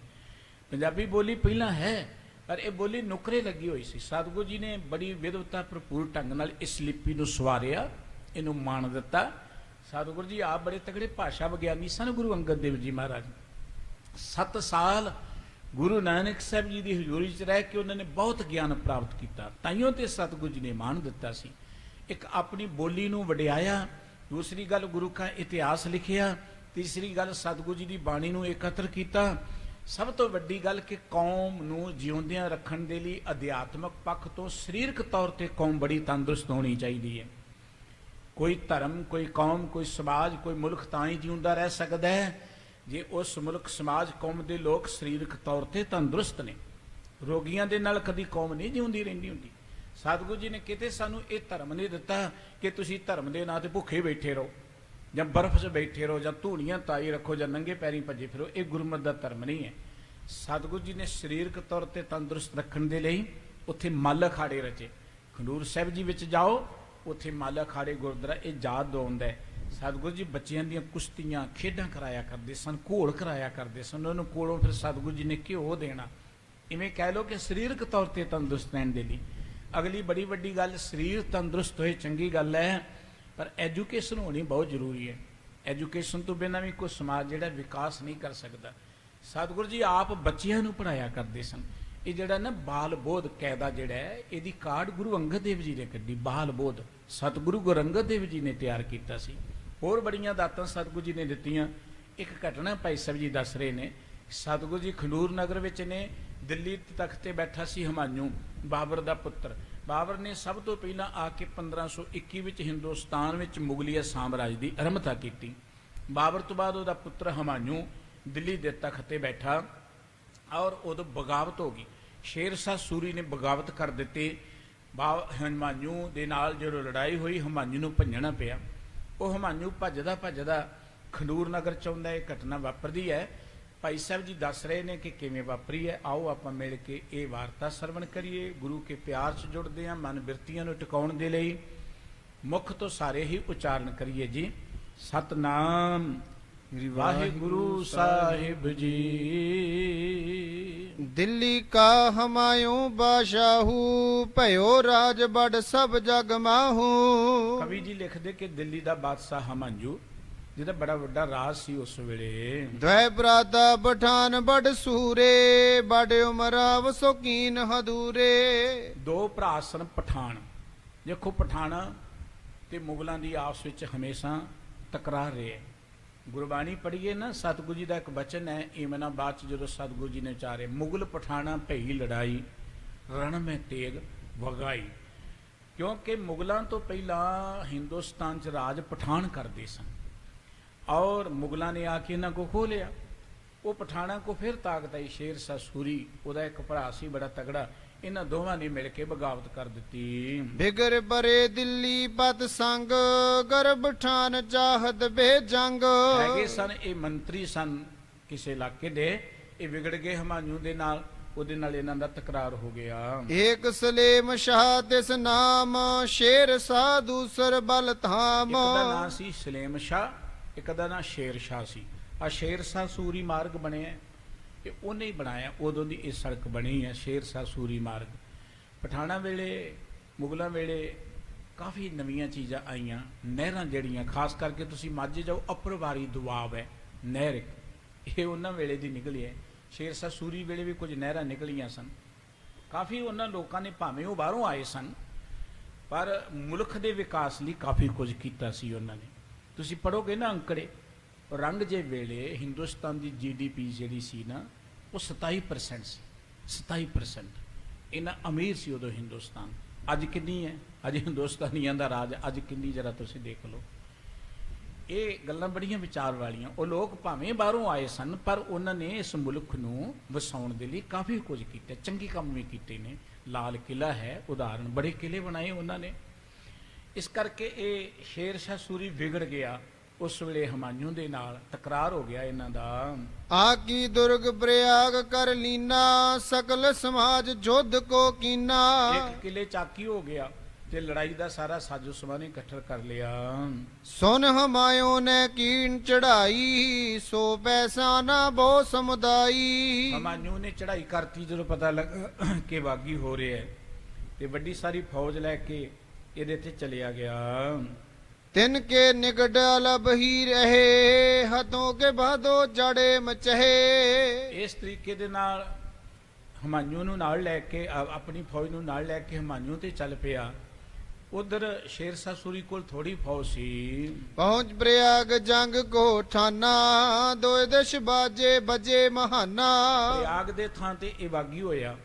ਪੰਜਾਬੀ ਬੋਲੀ ਪਹਿਲਾਂ ਹੈ, ਪਰ ਇਹ ਬੋਲੀ ਨੁਕਰੇ ਲੱਗੀ ਹੋਈ ਸੀ। ਸਤਿਗੁਰੂ ਜੀ ਨੇ ਬੜੀ ਵਿਦਵਤਾ ਭਰਪੂਰ ਢੰਗ ਨਾਲ ਇਸ ਲਿਪੀ ਨੂੰ ਸਵਾਰਿਆ, ਇਹਨੂੰ ਮਾਣ ਦਿੱਤਾ। ਸਤਿਗੁਰੂ ਜੀ ਆਪ ਬੜੇ ਤਗੜੇ ਭਾਸ਼ਾ ਵਿਗਿਆਨੀ ਸਨ। ਗੁਰੂ ਅੰਗਦ ਦੇਵ ਜੀ ਮਹਾਰਾਜ 7 ਸਾਲ ਗੁਰੂ ਨਾਨਕ ਸਾਹਿਬ ਜੀ ਦੀ ਹਜ਼ੂਰੀ 'ਚ ਰਹਿ ਕੇ ਉਹਨਾਂ ਨੇ ਬਹੁਤ ਗਿਆਨ ਪ੍ਰਾਪਤ ਕੀਤਾ। ਤਾਈਓ ਤੇ ਸਤਿਗੁਰੂ ਜੀ ਨੇ ਮਾਣ ਦਿੱਤਾ ਸੀ। ਇੱਕ ਆਪਣੀ ਬੋਲੀ ਨੂੰ ਵਡਿਆਇਆ, ਦੂਸਰੀ ਗੱਲ ਗੁਰੂ ਕਾ ਇਤਿਹਾਸ ਲਿਖਿਆ, ਤੀਸਰੀ ਗੱਲ ਸਤਿਗੁਰੂ ਜੀ ਦੀ ਬਾਣੀ ਨੂੰ ਇਕੱਤਰ ਕੀਤਾ। ਸਭ ਤੋਂ ਵੱਡੀ ਗੱਲ ਕਿ ਕੌਮ ਨੂੰ ਜਿਉਂਦਿਆਂ ਰੱਖਣ ਦੇ ਲਈ ਅਧਿਆਤਮਕ ਪੱਖ ਤੋਂ ਸਰੀਰਕ ਤੌਰ ਤੇ ਕੌਮ ਬੜੀ ਤੰਦਰੁਸਤ ਹੋਣੀ ਚਾਹੀਦੀ ਹੈ। ਕੋਈ ਧਰਮ, ਕੋਈ ਕੌਮ, ਕੋਈ ਸਮਾਜ, ਕੋਈ ਮੁਲਕ ਤਾਂ ਹੀ ਜਿਉਂਦਾ ਰਹਿ ਸਕਦਾ ਹੈ ਜੇ ਉਸ ਮੁਲਕ, ਸਮਾਜ, ਕੌਮ ਦੇ ਲੋਕ ਸਰੀਰਕ ਤੌਰ ਤੇ ਤੰਦਰੁਸਤ ਨੇ। ਰੋਗੀਆਂ ਦੇ ਨਾਲ ਕਦੀ ਕੌਮ ਨਹੀਂ ਜਿਉਂਦੀ ਰਹਿੰਦੀ ਹੁੰਦੀ। ਸਤਿਗੁਰੂ ਜੀ ਨੇ ਕਿਤੇ ਸਾਨੂੰ ਇਹ ਧਰਮ ਨਹੀਂ ਦਿੱਤਾ ਕਿ ਤੁਸੀਂ ਧਰਮ ਦੇ ਨਾਂ ਤੇ ਭੁੱਖੇ ਬੈਠੇ ਰਹੋ, ਜਾਂ ਬਰਫ਼ 'ਚ ਬੈਠੇ ਰਹੋ, ਜਾਂ ਧੂਣੀਆਂ ਤਾਈ ਰੱਖੋ, ਜਾਂ ਨੰਗੇ ਪੈਰੀਂ ਭੱਜੇ ਫਿਰੋ। ਇਹ ਗੁਰਮਤਿ ਦਾ ਧਰਮ ਨਹੀਂ ਹੈ। ਸਤਿਗੁਰੂ ਜੀ ਨੇ ਸਰੀਰਕ ਤੌਰ ਤੇ ਤੰਦਰੁਸਤ ਰੱਖਣ ਦੇ ਲਈ ਉੱਥੇ ਮੱਲ ਅਖਾੜੇ ਰਚੇ। ਖੰਡੂਰ ਸਾਹਿਬ ਜੀ ਵਿੱਚ ਜਾਓ, ਉੱਥੇ ਮੱਲ ਅਖਾੜੇ ਗੁਰਦੁਆਰਾ ਇਹ ਯਾਦ ਦਿਵਾਉਂਦਾ ਹੈ। ਸਤਿਗੁਰੂ ਜੀ ਬੱਚਿਆਂ ਦੀਆਂ ਕੁਸ਼ਤੀਆਂ, ਖੇਡਾਂ ਕਰਾਇਆ ਕਰਦੇ ਸਨ, ਘੋਲ ਕਰਾਇਆ ਕਰਦੇ ਸਨ। ਉਹਨਾਂ ਨੂੰ ਕੋਲੋਂ ਫਿਰ ਸਤਿਗੁਰੂ ਜੀ ਨੇ ਘਿਓ ਦੇਣਾ। ਇਵੇਂ ਕਹਿ ਲਓ ਕਿ ਸਰੀਰਕ ਤੌਰ ਤੇ ਤੰਦਰੁਸਤ ਰਹਿਣ ਦੇ ਲਈ। ਅਗਲੀ ਬੜੀ ਵੱਡੀ ਗੱਲ, ਸਰੀਰ ਤੰਦਰੁਸਤ ਹੋਏ ਚੰਗੀ ਗੱਲ ਹੈ, ਪਰ ਐਜੂਕੇਸ਼ਨ ਹੋਣੀ ਬਹੁਤ ਜ਼ਰੂਰੀ ਹੈ। ਐਜੂਕੇਸ਼ਨ ਤੋਂ ਬਿਨਾਂ ਵੀ ਕੋਈ ਸਮਾਜ ਜਿਹੜਾ ਵਿਕਾਸ ਨਹੀਂ ਕਰ ਸਕਦਾ। ਸਤਿਗੁਰੂ ਜੀ ਆਪ ਬੱਚਿਆਂ ਨੂੰ ਪੜ੍ਹਾਇਆ ਕਰਦੇ ਸਨ। ਇਹ ਜਿਹੜਾ ਨਾ ਬਾਲ ਬੋਧ ਕਾਇਦਾ ਜਿਹੜਾ ਹੈ, ਇਹਦੀ ਕਾਢ ਗੁਰੂ ਅੰਗਦ ਦੇਵ ਜੀ ਨੇ ਕੱਢੀ। ਬਾਲ ਬੋਧ ਸਤਿਗੁਰੂ ਗੁਰੂ ਅੰਗਦ ਦੇਵ ਜੀ ਨੇ ਤਿਆਰ ਕੀਤਾ ਸੀ। ਹੋਰ ਬੜੀਆਂ ਦਾਤਾਂ ਸਤਿਗੁਰੂ ਜੀ ਨੇ ਦਿੱਤੀਆਂ। ਇੱਕ ਘਟਨਾ ਭਾਈ ਸਾਹਿਬ ਜੀ ਦੱਸ ਰਹੇ ਨੇ, ਸਤਿਗੁਰੂ ਜੀ ਖੰਡੂਰ ਨਗਰ ਵਿੱਚ ਨੇ, ਦਿੱਲੀ ਤਖਤ ਤੇ ਬੈਠਾ ਸੀ ਹਮਾਯੂ, ਬਾਬਰ ਦਾ ਪੁੱਤਰ। ਬਾਬਰ ਨੇ ਸਭ ਤੋਂ ਪਹਿਲਾਂ ਆ ਕੇ 1521 ਵਿੱਚ ਹਿੰਦੁਸਤਾਨ ਵਿੱਚ ਮੁਗਲੀਆ ਸਾਮਰਾਜ ਦੀ ਆਰੰਭਤਾ ਕੀਤੀ। ਬਾਬਰ ਤੋਂ ਬਾਅਦ ਉਹਦਾ ਪੁੱਤਰ ਹਮਾਯੂ ਦਿੱਲੀ ਦੇ ਤਖਤ ਤੇ ਬੈਠਾ, ਔਰ ਉਦੋਂ ਬਗਾਵਤ ਹੋ ਗਈ। ਸ਼ੇਰ ਸ਼ਾਹ ਸੂਰੀ ਨੇ ਬਗਾਵਤ ਕਰ ਦਿੱਤੀ। ਹਮਾਯੂ ਦੇ ਨਾਲ ਜਦੋਂ ਲੜਾਈ ਹੋਈ, ਹਮਾਯੂ ਨੂੰ ਭੱਜਣਾ ਪਿਆ। ਉਹ ਹਮਾਯੂ ਭੱਜਦਾ ਭੱਜਦਾ ਖੰਡੂਰ ਨਗਰ 'ਚ ਆਉਂਦਾ। ਇਹ ਘਟਨਾ ਵਾਪਰਦੀ ਹੈ। ਭਾਈ ਸਾਹਿਬ ਜੀ ਦੱਸ ਰਹੇ ਨੇ ਕਿ ਕਿਵੇਂ ਵਾਪਰੀ ਹੈ। ਆਓ ਆਪਾਂ ਮਿਲ ਕੇ ਇਹ ਵਾਰਤਾ ਸਰਵਣ ਕਰੀਏ। ਗੁਰੂ ਕੇ ਪਿਆਰ 'ਚ ਜੁੜਦੇ ਹਾਂ। ਮਨ ਬਿਰਤੀਆਂ ਨੂੰ ਟਿਕਾਉਣ ਦੇ ਲਈ ਮੁੱਖ ਤੋਂ ਸਾਰੇ ਹੀ ਉਚਾਰਨ ਕਰੀਏ ਜੀ। ਸਤਨਾਮ ਵਾਹਿਗੁਰੂ ਸਾਹਿਬ ਜੀ। ਦਿੱਲੀ ਕਾ ਹਮਾਯੂ ਬਾਦਸ਼ਾਹੂ, ਭਇਓ ਰਾਜ ਬੜ ਸਭ ਜਗ ਮਾਹੂ। ਕਵੀ ਜੀ ਲਿਖਦੇ ਕਿ ਦਿੱਲੀ ਦਾ ਬਾਦਸ਼ਾਹ ਹਮਾਯੂ, ਜਿਹਦਾ ਬੜਾ ਵੱਡਾ ਰਾਜ ਸੀ ਉਸ ਵੇਲੇ। ਦ્વੈ ਭਰਾਤਾ ਪਠਾਨ ਬੜ ਸੂਰੇ, ਬੜ ਉਮਰਾ ਸ਼ੌਕੀਨ ਹਦੂਰੇ। 2 ਭਰਾ ਸਨ ਪਠਾਨ। ਦੇਖੋ ਪਠਾਨਾਂ ਤੇ ਮੁਗਲਾਂ ਦੀ ਆਪਸ ਵਿੱਚ ਹਮੇਸ਼ਾ ਤਕਰਾਰ ਰਹੀ ਹੈ। ਗੁਰਬਾਣੀ ਪੜ੍ਹੀਏ ਨਾ, ਸਤਿਗੁਰੂ ਜੀ ਦਾ ਇੱਕ ਬਚਨ ਹੈ ਈਮਨਾਬਾਦ 'ਚ, ਜਦੋਂ ਸਤਿਗੁਰੂ ਜੀ ਨੇ ਉਚਾਰੇ, ਮੁਗਲ ਪਠਾਣਾ ਭਈ ਲੜਾਈ, ਰਣ ਮੈਂ ਤੇਗ ਵਗਾਈ। ਕਿਉਂਕਿ ਮੁਗਲਾਂ ਤੋਂ ਪਹਿਲਾਂ ਹਿੰਦੁਸਤਾਨ 'ਚ ਰਾਜ ਪਠਾਨ ਕਰਦੇ ਸਨ, ਔਰ ਮੁਗਲਾਂ ਨੇ ਆ ਕੇ ਇਹਨਾਂ ਕੋ ਖੋਹ ਲਿਆ। ਉਹ ਪਠਾਣਾ ਕੋ ਫਿਰ ਤਾਕਤ ਆਈ। ਸ਼ੇਰ ਸ਼ਾਹ ਸੂਰੀ, ਉਹਦਾ ਇੱਕ ਭਰਾ ਸੀ ਬੜਾ ਤਗੜਾ, ਇਹਨਾਂ ਦੋਵਾਂ ਨੇ ਮਿਲ ਕੇ ਬਗਾਵਤ ਕਰ ਦਿੱਤੀ। ਬਿਗਰ ਬਰੇ ਦਿੱਲੀ ਪਤ ਸੰਗ ਗਰਭ ਠਾਨ ਚਾਹਤ ਬੇਜੰਗ। ਹੈਗੇ ਸਨ ਇਹ ਮੰਤਰੀ ਸਨ ਕਿਸੇ ਇਲਾਕੇ ਦੇ, ਇਹ ਵਿਗੜ ਗਏ ਹਮਾਯੂ ਦੇ ਨਾਲ, ਉਹਦੇ ਨਾਲ ਇਹਨਾਂ ਦਾ ਤਕਰਾਰ ਹੋ ਗਿਆ। ਏਕ ਸਲੇਮ ਸ਼ਾਹ ਤਿਸ ਨਾਮ ਸ਼ੇਰ ਸਾਹ ਦੂਸਰ ਬਲ ਧਾਮ। ਇੱਕ ਦਾ ਨਾਂ ਸੀ ਸਲੇਮ ਸ਼ਾਹ, ਇੱਕ ਦਾ ਨਾਂ ਸ਼ੇਰ ਸ਼ਾਹ ਸੀ। ਆ ਸ਼ੇਰ ਸ਼ਾਹ ਸੂਰੀ ਮਾਰਗ ਬਣਿਆ, ਇਹ ਉਹਨੇ ਹੀ ਬਣਾਇਆ, ਉਦੋਂ ਦੀ ਇਹ ਸੜਕ ਬਣੀ ਹੈ ਸ਼ੇਰ ਸ਼ਾਹ ਸੂਰੀ ਮਾਰਗ। ਪਠਾਣਾ ਵੇਲੇ, ਮੁਗਲਾਂ ਵੇਲੇ ਕਾਫੀ ਨਵੀਆਂ ਚੀਜ਼ਾਂ ਆਈਆਂ। ਨਹਿਰਾਂ ਜਿਹੜੀਆਂ, ਖਾਸ ਕਰਕੇ ਤੁਸੀਂ ਮਾਝੇ ਜਾਓ, ਅਪਰਵਾਰੀ ਦੁਆਬ ਹੈ ਨਹਿਰ ਇੱਕ, ਇਹ ਉਹਨਾਂ ਵੇਲੇ ਦੀ ਨਿਕਲੀ ਹੈ। ਸ਼ੇਰ ਸ਼ਾਹ ਸੂਰੀ ਵੇਲੇ ਵੀ ਕੁਝ ਨਹਿਰਾਂ ਨਿਕਲੀਆਂ ਸਨ। ਕਾਫੀ ਉਹਨਾਂ ਲੋਕਾਂ ਨੇ, ਭਾਵੇਂ ਉਹ ਬਾਹਰੋਂ ਆਏ ਸਨ, ਪਰ ਮੁਲਕ ਦੇ ਵਿਕਾਸ ਲਈ ਕਾਫੀ ਕੁਝ ਕੀਤਾ ਸੀ ਉਹਨਾਂ ਨੇ। ਤੁਸੀਂ ਪੜ੍ਹੋਗੇ ਨਾ ਅੰਕੜੇ, ਔਰੰਗਜ਼ੇਬ ਵੇਲੇ ਹਿੰਦੁਸਤਾਨ ਦੀ GDP ਜਿਹੜੀ ਸੀ ਨਾ, ਉਹ 27% ਸੀ। 27% ਇੰਨਾ ਅਮੀਰ ਸੀ ਉਦੋਂ ਹਿੰਦੁਸਤਾਨ। ਅੱਜ ਕਿੰਨੀ ਹੈ? ਅੱਜ ਹਿੰਦੁਸਤਾਨੀਆਂ ਦਾ ਰਾਜ ਅੱਜ ਕਿੰਨੀ, ਜਰਾ ਤੁਸੀਂ ਦੇਖ ਲਓ। ਇਹ ਗੱਲਾਂ ਬੜੀਆਂ ਵਿਚਾਰ ਵਾਲੀਆਂ। ਉਹ ਲੋਕ ਭਾਵੇਂ ਬਾਹਰੋਂ ਆਏ ਸਨ, ਪਰ ਉਹਨਾਂ ਨੇ ਇਸ ਮੁਲਕ ਨੂੰ ਵਸਾਉਣ ਦੇ ਲਈ ਕਾਫੀ ਕੁਝ ਕੀਤਾ, ਚੰਗੇ ਕੰਮ ਵੀ ਕੀਤੇ ਨੇ। ਲਾਲ ਕਿਲਾ ਹੈ ਉਦਾਹਰਣ, ਬੜੇ ਕਿਲੇ ਬਣਾਏ ਉਹਨਾਂ ਨੇ। ਇਸ ਕਰਕੇ ਇਹ ਸ਼ੇਰ ਸ਼ਾਹ ਸੂਰੀ ਵਿਗੜ ਗਿਆ। ਉਸ ਵੇਲੇ ਹਮਾਯੂ ਦੇ ਨਾਲ ਤਕਰਾਰ ਹੋ ਗਿਆ ਇਹਨਾਂ ਦਾ। ਆ ਕੀ ਦੁਰਗ ਪ੍ਰਯਾਗ ਕਰ ਲੀਨਾ ਸਕਲ ਸਮਾਜ ਜੁਧ ਕੋ ਕੀਨਾ। ਇੱਕ ਕਿਲੇ ਚਾਕੀ ਹੋ ਗਿਆ ਤੇ ਲੜਾਈ ਦਾ ਸਾਰਾ ਸਾਜੋ ਸਮਾਨ ਇਕੱਠਾ ਕਰ ਲਿਆ। ਸੁਨ ਹਮਾਯੂ ਨੇ ਕੀਨ ਚੜਾਈ ਸੋ ਪੈਸਾ ਨਾ ਬਹੁ ਸਮੁਦਾਈ। ਹਮਾਯੂ ਨੇ ਚੜਾਈ ਕਰਤੀ ਜਦੋਂ ਪਤਾ ਲੱਗਾ ਕਿ ਬਾਗੀ ਹੋ ਰਿਹਾ ਹੈ, ਤੇ ਵੱਡੀ ਸਾਰੀ ਫੌਜ ਲੈ ਕੇ ਇਹਦੇ ਤੇ ਚਲਿਆ ਗਿਆ। ਤਿਨ ਕੇ ਨਿਗੜ ਲਬਹੀ ਰਹੇ ਹਦੋਂ ਕੇ ਬਾਦੋ ਜੜੇ ਮਚਹੇ। ਇਸ ਤਰੀਕੇ ਦੇ ਨਾਲ ਹਮਾਯੂ ਨੂੰ ਨਾਲ ਲੈ ਕੇ, ਆਪਣੀ ਫੌਜ ਨੂੰ ਨਾਲ ਲੈ ਕੇ ਹਮਾਯੂ ਤੇ ਚੱਲ ਪਿਆ। ਉਧਰ ਸ਼ੇਰ ਸ਼ਾਹ ਸੂਰੀ ਕੋਲ ਥੋੜੀ ਫੌਜ ਸੀ। ਪਹੁੰਚ ਪ੍ਰਯਾਗ ਜੰਗ ਕੋ ਠਾਨਾ ਦੋਇ ਦਸ਼ ਬਾਜੇ ਬਜੇ ਮਹਾਨਾ। ਪ੍ਰਯਾਗ ਦੇ ਥਾਂ ਤੇ ਇਹ ਬਾਗੀ ਹੋਇਆ,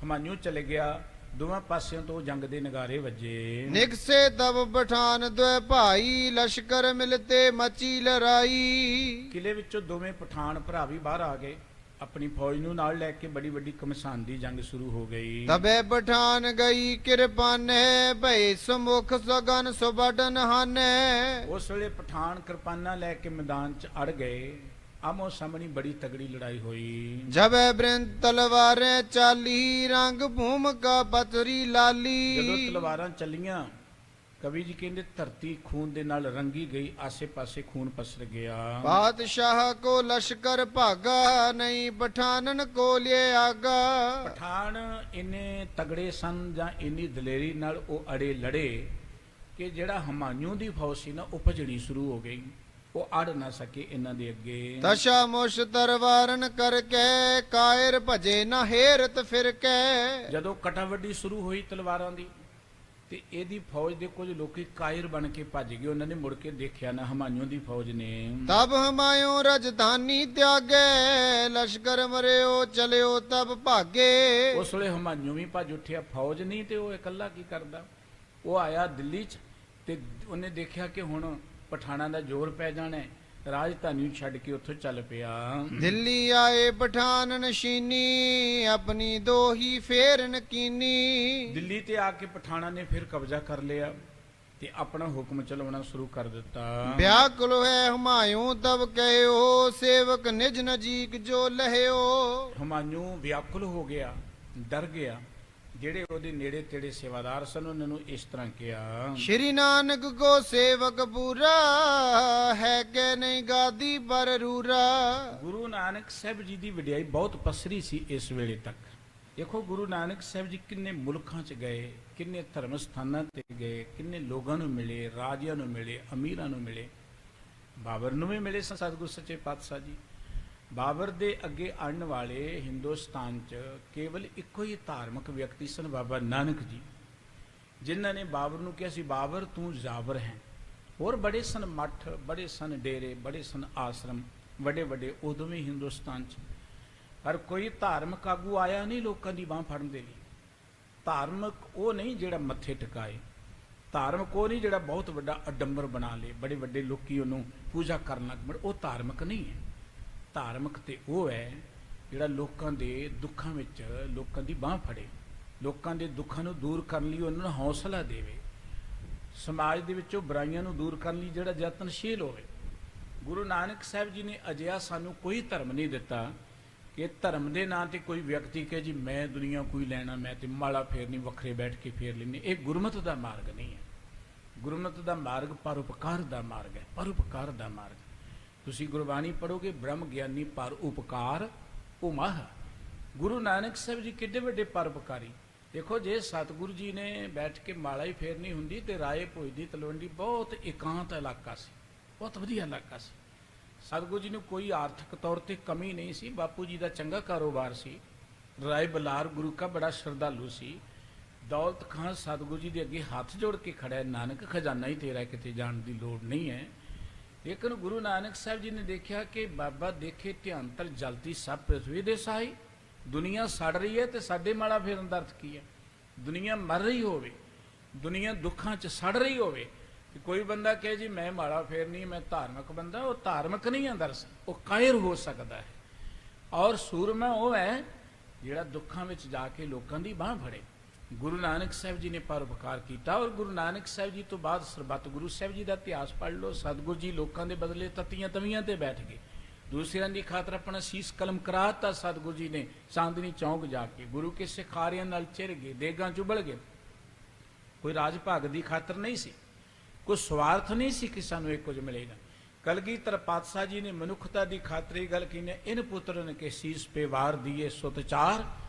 ਹਮਾਯੂ ਚਲੇ ਗਿਆ। ਦੋਵਾਂ ਪਾਸਿਆਂ ਤੋਂ ਜੰਗ ਦੇ ਨਗਾਰੇ ਵੱਜੇ। ਨਿਕਸੇ ਤਬ ਪਠਾਨ ਦੁਇ ਭਾਈ ਲਸ਼ਕਰ ਮਿਲਤੇ ਮਚੀ ਲੜਾਈ। ਕਿਲੇ ਵਿੱਚੋਂ ਦੋਵੇਂ ਪਠਾਨ ਭਰਾ ਵੀ ਬਾਹਰ ਆ ਗਏ, ਆਪਣੀ ਫੌਜ ਨੂੰ ਨਾਲ ਲੈ ਕੇ। ਬੜੀ ਵੱਡੀ ਘਮਸਾਨ ਦੀ ਜੰਗ ਸ਼ੁਰੂ ਹੋ ਗਈ। ਤਬੇ ਪਠਾਨ ਗਈ ਕਿਰਪਾਨੇ ਭਈ ਸਮੁਖ ਸਗਨ ਸੁਬਡਨ ਹਾਨੇ। ਉਸ ਵੇਲੇ ਪਠਾਨ ਕਿਰਪਾਨਾਂ ਲੈ ਕੇ ਮੈਦਾਨ 'ਚ ਅੜ ਗਏ। ਆਮੋ ਸਾਹਮਣੀ ਬੜੀ ਤਗੜੀ ਲੜਾਈ ਹੋਈ। ਜਬੇ ਬ੍ਰਿੰਦ ਤਲਵਾਰੇ ਚਾਲੀ ਰੰਗ ਭੂਮਿਕਾ ਪਤਰੀ ਲਾਲੀ। ਜਦੋਂ ਤਲਵਾਰਾਂ ਚੱਲੀਆਂ, ਕਵੀ ਜੀ ਕਹਿੰਦੇ ਧਰਤੀ ਖੂਨ ਦੇ ਨਾਲ ਰੰਗੀ ਗਈ, ਆਸੇ-ਪਾਸੇ ਖੂਨ ਪਸਰ ਗਿਆ। ਬਾਦਸ਼ਾਹ ਕੋ ਲਸ਼ਕਰ ਭਾਗਾ ਨਹੀਂ ਪਠਾਨਨ ਕੋ ਲਿਏ ਆਗਾ। ਪਠਾਨ ਇੰਨੇ ਤਗੜੇ ਸਨ ਜਾਂ ਇੰਨੀ ਦਲੇਰੀ ਨਾਲ ਉਹ ਅੜੇ ਲੜੇ ਕਿ ਜਿਹੜਾ ਹਮਾਯੂ ਦੀ ਫੌਜ ਸੀ ਨਾ, ਉਹ ਭਜਣੀ ਸ਼ੁਰੂ ਹੋ ਗਈ। ਉਹ ਅੜ ਨਾ ਸਕੇ ਇਹਨਾਂ ਦੇ ਅੱਗੇ। ਤਸ਼ਾ ਮੁਸ਼ ਤਰਵਾਰਨ ਕਰਕੇ ਕਾਇਰ ਭਜੇ ਨਾ ਹੇਰਤ ਫਿਰ ਕੇ। ਜਦੋਂ ਕਟਾਵੱਡੀ ਸ਼ੁਰੂ ਹੋਈ ਤਲਵਾਰਾਂ ਦੀ, ਤੇ ਇਹਦੀ ਫੌਜ ਦੇ ਕੁਝ ਲੋਕੀ ਕਾਇਰ ਬਣ ਕੇ ਭੱਜ ਗਏ। ਉਹਨਾਂ ਨੇ ਮੁੜ ਕੇ ਦੇਖਿਆ ਨਾ ਹਮਾਯੂ ਦੀ ਫੌਜ ਨੇ। ਤਬ ਹਮਾਯੂ ਰਜਧਾਨੀ ਤਿਆਗੇ ਲਸ਼ਕਰ ਮਰਿਓ ਚਲਿਓ ਤਬ ਭਾਗੇ। ਉਸ ਵੇਲੇ ਹਮਾਯੂ ਵੀ ਭੱਜ ਉੱਠਿਆ, ਫੌਜ ਨਹੀਂ ਤੇ ਉਹ ਇਕੱਲਾ ਕੀ ਕਰਦਾ। ਉਹ ਆਇਆ ਦਿੱਲੀ 'ਚ, ਤੇ ਉਹਨੇ ਦੇਖਿਆ ਕਿ ਹੁਣ ਪਠਾਣਾ ਦਾ ਜ਼ੋਰ ਪੈ ਜਾਣਾ, ਰਾਜਧਾਨੀ ਨੂੰ ਛੱਡ ਕੇ ਉੱਥੋਂ ਚੱਲ ਪਿਆ। ਦਿੱਲੀ ਆਏ ਪਠਾਨ ਨਸ਼ੀਨੀ ਆਪਣੀ ਦੋਹੀ ਫੇਰ ਨਕੀਨੀ। ਦਿੱਲੀ ਤੇ ਆ ਕੇ ਪਠਾਣਾ ਨੇ ਫਿਰ ਕਬਜ਼ਾ ਕਰ ਲਿਆ ਤੇ ਆਪਣਾ ਹੁਕਮ ਚਲਾਉਣਾ ਸ਼ੁਰੂ ਕਰ ਦਿੱਤਾ। ਵਿਆਕੁਲ ਹੈ ਹਮਾਯੂ ਤਬ ਕਹਿਓ ਸੇਵਕ ਨਿਜ ਨਜੀਕ ਜੋ ਲਹਿਓ। ਹਮਾਯੂ ਵਿਆਕੁਲ ਹੋ ਗਿਆ, ਡਰ ਗਿਆ। ਜਿਹੜੇ ਉਹਦੇ ਨੇੜੇ ਤੇੜੇ ਸੇਵਾਦਾਰ ਸਨ ਉਹਨਾਂ ਨੂੰ ਇਸ ਤਰ੍ਹਾਂ ਕਿਹਾ, ਸ਼੍ਰੀ ਨਾਨਕ ਕੋ ਸੇਵਕ ਪੂਰਾ ਹੈ ਕਿ ਨਹੀਂ ਗਾਦੀ ਪਰ ਰੂਰਾ। ਗੁਰੂ ਨਾਨਕ ਸਾਹਿਬ ਜੀ ਦੀ ਵਡਿਆਈ ਬਹੁਤ ਪਸਰੀ ਸੀ ਇਸ ਵੇਲੇ ਤੱਕ। ਦੇਖੋ ਗੁਰੂ ਨਾਨਕ ਸਾਹਿਬ ਜੀ ਕਿੰਨੇ ਮੁਲਕਾਂ 'ਚ ਗਏ, ਕਿੰਨੇ ਧਰਮ ਸਥਾਨਾਂ ਤੇ ਗਏ, ਕਿੰਨੇ ਲੋਕਾਂ ਨੂੰ ਮਿਲੇ, ਰਾਜਿਆਂ ਨੂੰ ਮਿਲੇ, ਅਮੀਰਾਂ ਨੂੰ ਮਿਲੇ। ਬਾਬਰ ਨੂੰ ਵੀ ਮਿਲੇ ਸਨ ਸਤਿਗੁਰ ਸੱਚੇ ਪਾਤਸ਼ਾਹ ਜੀ। ਬਾਬਰ ਦੇ ਅੱਗੇ ਆਉਣ ਵਾਲੇ ਹਿੰਦੁਸਤਾਨ 'ਚ ਕੇਵਲ ਇੱਕੋ ਹੀ ਧਾਰਮਿਕ ਵਿਅਕਤੀ ਸਨ, ਬਾਬਾ ਨਾਨਕ ਜੀ, ਜਿਨ੍ਹਾਂ ਨੇ ਬਾਬਰ ਨੂੰ ਕਿਹਾ ਸੀ ਬਾਬਰ ਤੂੰ ਜ਼ਾਬਰ ਹੈ। ਹੋਰ ਬੜੇ ਸਨ ਮੱਠ, ਬੜੇ ਸਨ ਡੇਰੇ, ਬੜੇ ਸਨ ਆਸ਼ਰਮ, ਵੱਡੇ ਵੱਡੇ ਉਦੋਂ ਵੀ ਹਿੰਦੁਸਤਾਨ 'ਚ, ਪਰ ਕੋਈ ਧਾਰਮਿਕ ਆਗੂ ਆਇਆ ਨਹੀਂ ਲੋਕਾਂ ਦੀ ਬਾਂਹ ਫੜਨ ਦੇ ਲਈ। ਧਾਰਮਿਕ ਉਹ ਨਹੀਂ ਜਿਹੜਾ ਮੱਥੇ ਟਿਕਾਏ, ਧਾਰਮਿਕ ਉਹ ਨਹੀਂ ਜਿਹੜਾ ਬਹੁਤ ਵੱਡਾ ਅਡੰਬਰ ਬਣਾ ਲੇ, ਬੜੇ ਵੱਡੇ ਲੋਕੀ ਉਹਨੂੰ ਪੂਜਾ ਕਰਨ ਲੱਗ ਪਣ, ਉਹ ਧਾਰਮਿਕ ਨਹੀਂ ਹੈ। ਧਾਰਮਿਕ ਤੇ ਉਹ ਹੈ ਜਿਹੜਾ ਲੋਕਾਂ ਦੇ ਦੁੱਖਾਂ ਵਿੱਚ ਲੋਕਾਂ ਦੀ ਬਾਂਹ ਫੜੇ, ਲੋਕਾਂ ਦੇ ਦੁੱਖਾਂ ਨੂੰ ਦੂਰ ਕਰਨ ਲਈ ਉਹਨਾਂ ਨੂੰ ਹੌਸਲਾ ਦੇਵੇ, ਸਮਾਜ ਦੇ ਵਿੱਚੋਂ ਬੁਰਾਈਆਂ ਨੂੰ ਦੂਰ ਕਰਨ ਲਈ ਜਿਹੜਾ ਯਤਨਸ਼ੀਲ ਹੋਵੇ। ਗੁਰੂ ਨਾਨਕ ਸਾਹਿਬ ਜੀ ਨੇ ਅਜਿਹਾ ਸਾਨੂੰ ਕੋਈ ਧਰਮ ਨਹੀਂ ਦਿੱਤਾ ਕਿ ਧਰਮ ਦੇ ਨਾਂ ਤੇ ਕੋਈ ਵਿਅਕਤੀ ਕਹੇ ਜੀ ਮੈਂ ਦੁਨੀਆ ਕੋਈ ਲੈਣਾ, ਮੈਂ ਤੇ ਮਾਲਾ ਫੇਰਨੀ, ਵੱਖਰੇ ਬੈਠ ਕੇ ਫੇਰ ਲੈਣੀ। ਇਹ ਗੁਰਮਤਿ ਦਾ ਮਾਰਗ ਨਹੀਂ ਹੈ। ਗੁਰਮਤਿ ਦਾ ਮਾਰਗ ਪਰਉਪਕਾਰ ਦਾ ਮਾਰਗ ਹੈ, ਪਰਉਪਕਾਰ ਦਾ ਮਾਰਗ। ਤੁਸੀਂ ਗੁਰਬਾਣੀ ਪੜ੍ਹੋਗੇ, ਬ੍ਰਹਮ ਗਿਆਨੀ ਪਰ ਉਪਕਾਰ ਉਮਾਹ। ਗੁਰੂ ਨਾਨਕ ਸਾਹਿਬ ਜੀ ਕਿੱਡੇ ਵੱਡੇ ਪਰਉਪਕਾਰੀ। ਦੇਖੋ, ਜੇ ਸਤਿਗੁਰੂ ਜੀ ਨੇ ਬੈਠ ਕੇ ਮਾਲਾ ਹੀ ਫੇਰਨੀ ਹੁੰਦੀ ਤੇ ਰਾਏ ਭੋਜ ਦੀ ਤਲਵੰਡੀ ਬਹੁਤ ਇਕਾਂਤ ਇਲਾਕਾ ਸੀ, ਬਹੁਤ ਵਧੀਆ ਇਲਾਕਾ ਸੀ। ਸਤਿਗੁਰੂ ਜੀ ਨੂੰ ਕੋਈ ਆਰਥਿਕ ਤੌਰ ਤੇ ਕਮੀ ਨਹੀਂ ਸੀ। ਬਾਪੂ ਜੀ ਦਾ ਚੰਗਾ ਕਾਰੋਬਾਰ ਸੀ। ਰਾਏ ਬਲਾਰ ਗੁਰੂ ਕਾ ਬੜਾ ਸ਼ਰਧਾਲੂ ਸੀ। ਦੌਲਤ ਖਾਂ ਸਤਿਗੁਰੂ ਜੀ ਦੇ ਅੱਗੇ ਹੱਥ ਜੋੜ ਕੇ ਖੜਾ ਹੈ, ਨਾਨਕ ਖਜ਼ਾਨਾ ਹੀ ਤੇਰਾ, ਕਿਤੇ ਜਾਣ ਦੀ ਲੋੜ ਨਹੀਂ ਹੈ। ਲੇਕਿਨ ਗੁਰੂ ਨਾਨਕ ਸਾਹਿਬ ਜੀ ਨੇ ਦੇਖਿਆ ਕਿ ਬਾਬਾ ਦੇਖੇ ਧਿਆਨ ਤਲ ਜਲਤੀ ਸਭ ਪ੍ਰਿਥਵੀ ਦੇ ਸਾਈ। ਦੁਨੀਆ ਸੜ ਰਹੀ ਹੈ ਤੇ ਸਾਡੇ ਮਾਲਾ ਫੇਰਨ ਦਾ ਅਰਥ ਕੀ ਹੈ? ਦੁਨੀਆ ਮਰ ਰਹੀ ਹੋਵੇ, ਦੁਨੀਆ ਦੁੱਖਾਂ 'ਚ ਸੜ ਰਹੀ ਹੋਵੇ ਤੇ ਕੋਈ ਬੰਦਾ ਕਹੇ ਜੀ ਮੈਂ ਮਾਲਾ ਫੇਰਨੀ, ਮੈਂ ਧਾਰਮਿਕ ਬੰਦਾ, ਉਹ ਧਾਰਮਿਕ ਨਹੀਂ ਹੈ ਦਰਅਸਲ, ਉਹ ਕਾਇਰ ਹੋ ਸਕਦਾ ਹੈ। ਔਰ ਸੂਰਮਾ ਉਹ ਹੈ ਜਿਹੜਾ ਦੁੱਖਾਂ ਵਿੱਚ ਜਾ ਕੇ ਲੋਕਾਂ ਦੀ ਬਾਂਹ ਫੜੇ। ਗੁਰੂ ਨਾਨਕ ਸਾਹਿਬ ਜੀ ਨੇ ਪਰਉਪਕਾਰ ਕੀਤਾ। ਔਰ ਗੁਰੂ ਨਾਨਕ ਸਾਹਿਬ ਜੀ ਤੋਂ ਬਾਅਦ ਸਰਬੱਤ ਗੁਰੂ ਸਾਹਿਬ ਜੀ ਦਾ ਇਤਿਹਾਸ ਪੜ੍ਹ ਲਓ। ਸਤਿਗੁਰੂ ਜੀ ਲੋਕਾਂ ਦੇ ਬਦਲੇ ਤਤੀਆਂ ਤਵੀਆਂ ਤੇ ਬੈਠ ਗਏ, ਦੂਸਰਿਆਂ ਦੀ ਖਾਤਰ ਆਪਣਾ ਸੀਸ ਕਲਮ ਕਰਾਤਾ। ਸਤਿਗੁਰੂ ਜੀ ਨੇ ਚਾਂਦਨੀ ਚੌਂਕ ਜਾ ਕੇ ਗੁਰੂ ਕੇ ਸਿਖਾਰਿਆਂ ਨਾਲ ਚਿਰ ਗਏ, ਦੇਗਾਂ ਚੁਬਲ ਗਏ। ਕੋਈ ਰਾਜ ਭਾਗ ਦੀ ਖਾਤਰ ਨਹੀਂ ਸੀ, ਕੋਈ ਸਵਾਰਥ ਨਹੀਂ ਸੀ ਕਿ ਸਾਨੂੰ ਇਹ ਕੁਝ ਮਿਲੇਗਾ। ਕਲਗੀਧਰ ਪਾਤਸ਼ਾਹ ਜੀ ਨੇ ਮਨੁੱਖਤਾ ਦੀ ਖਾਤਰ ਇਹ ਗੱਲ ਕਹੀ ਨੇ, ਇਨ ਪੁੱਤਰਨ ਕੇ ਸੀਸ ਪੇ ਵਾਰ ਦੀਏ ਸੁਤ ਚਾਰ,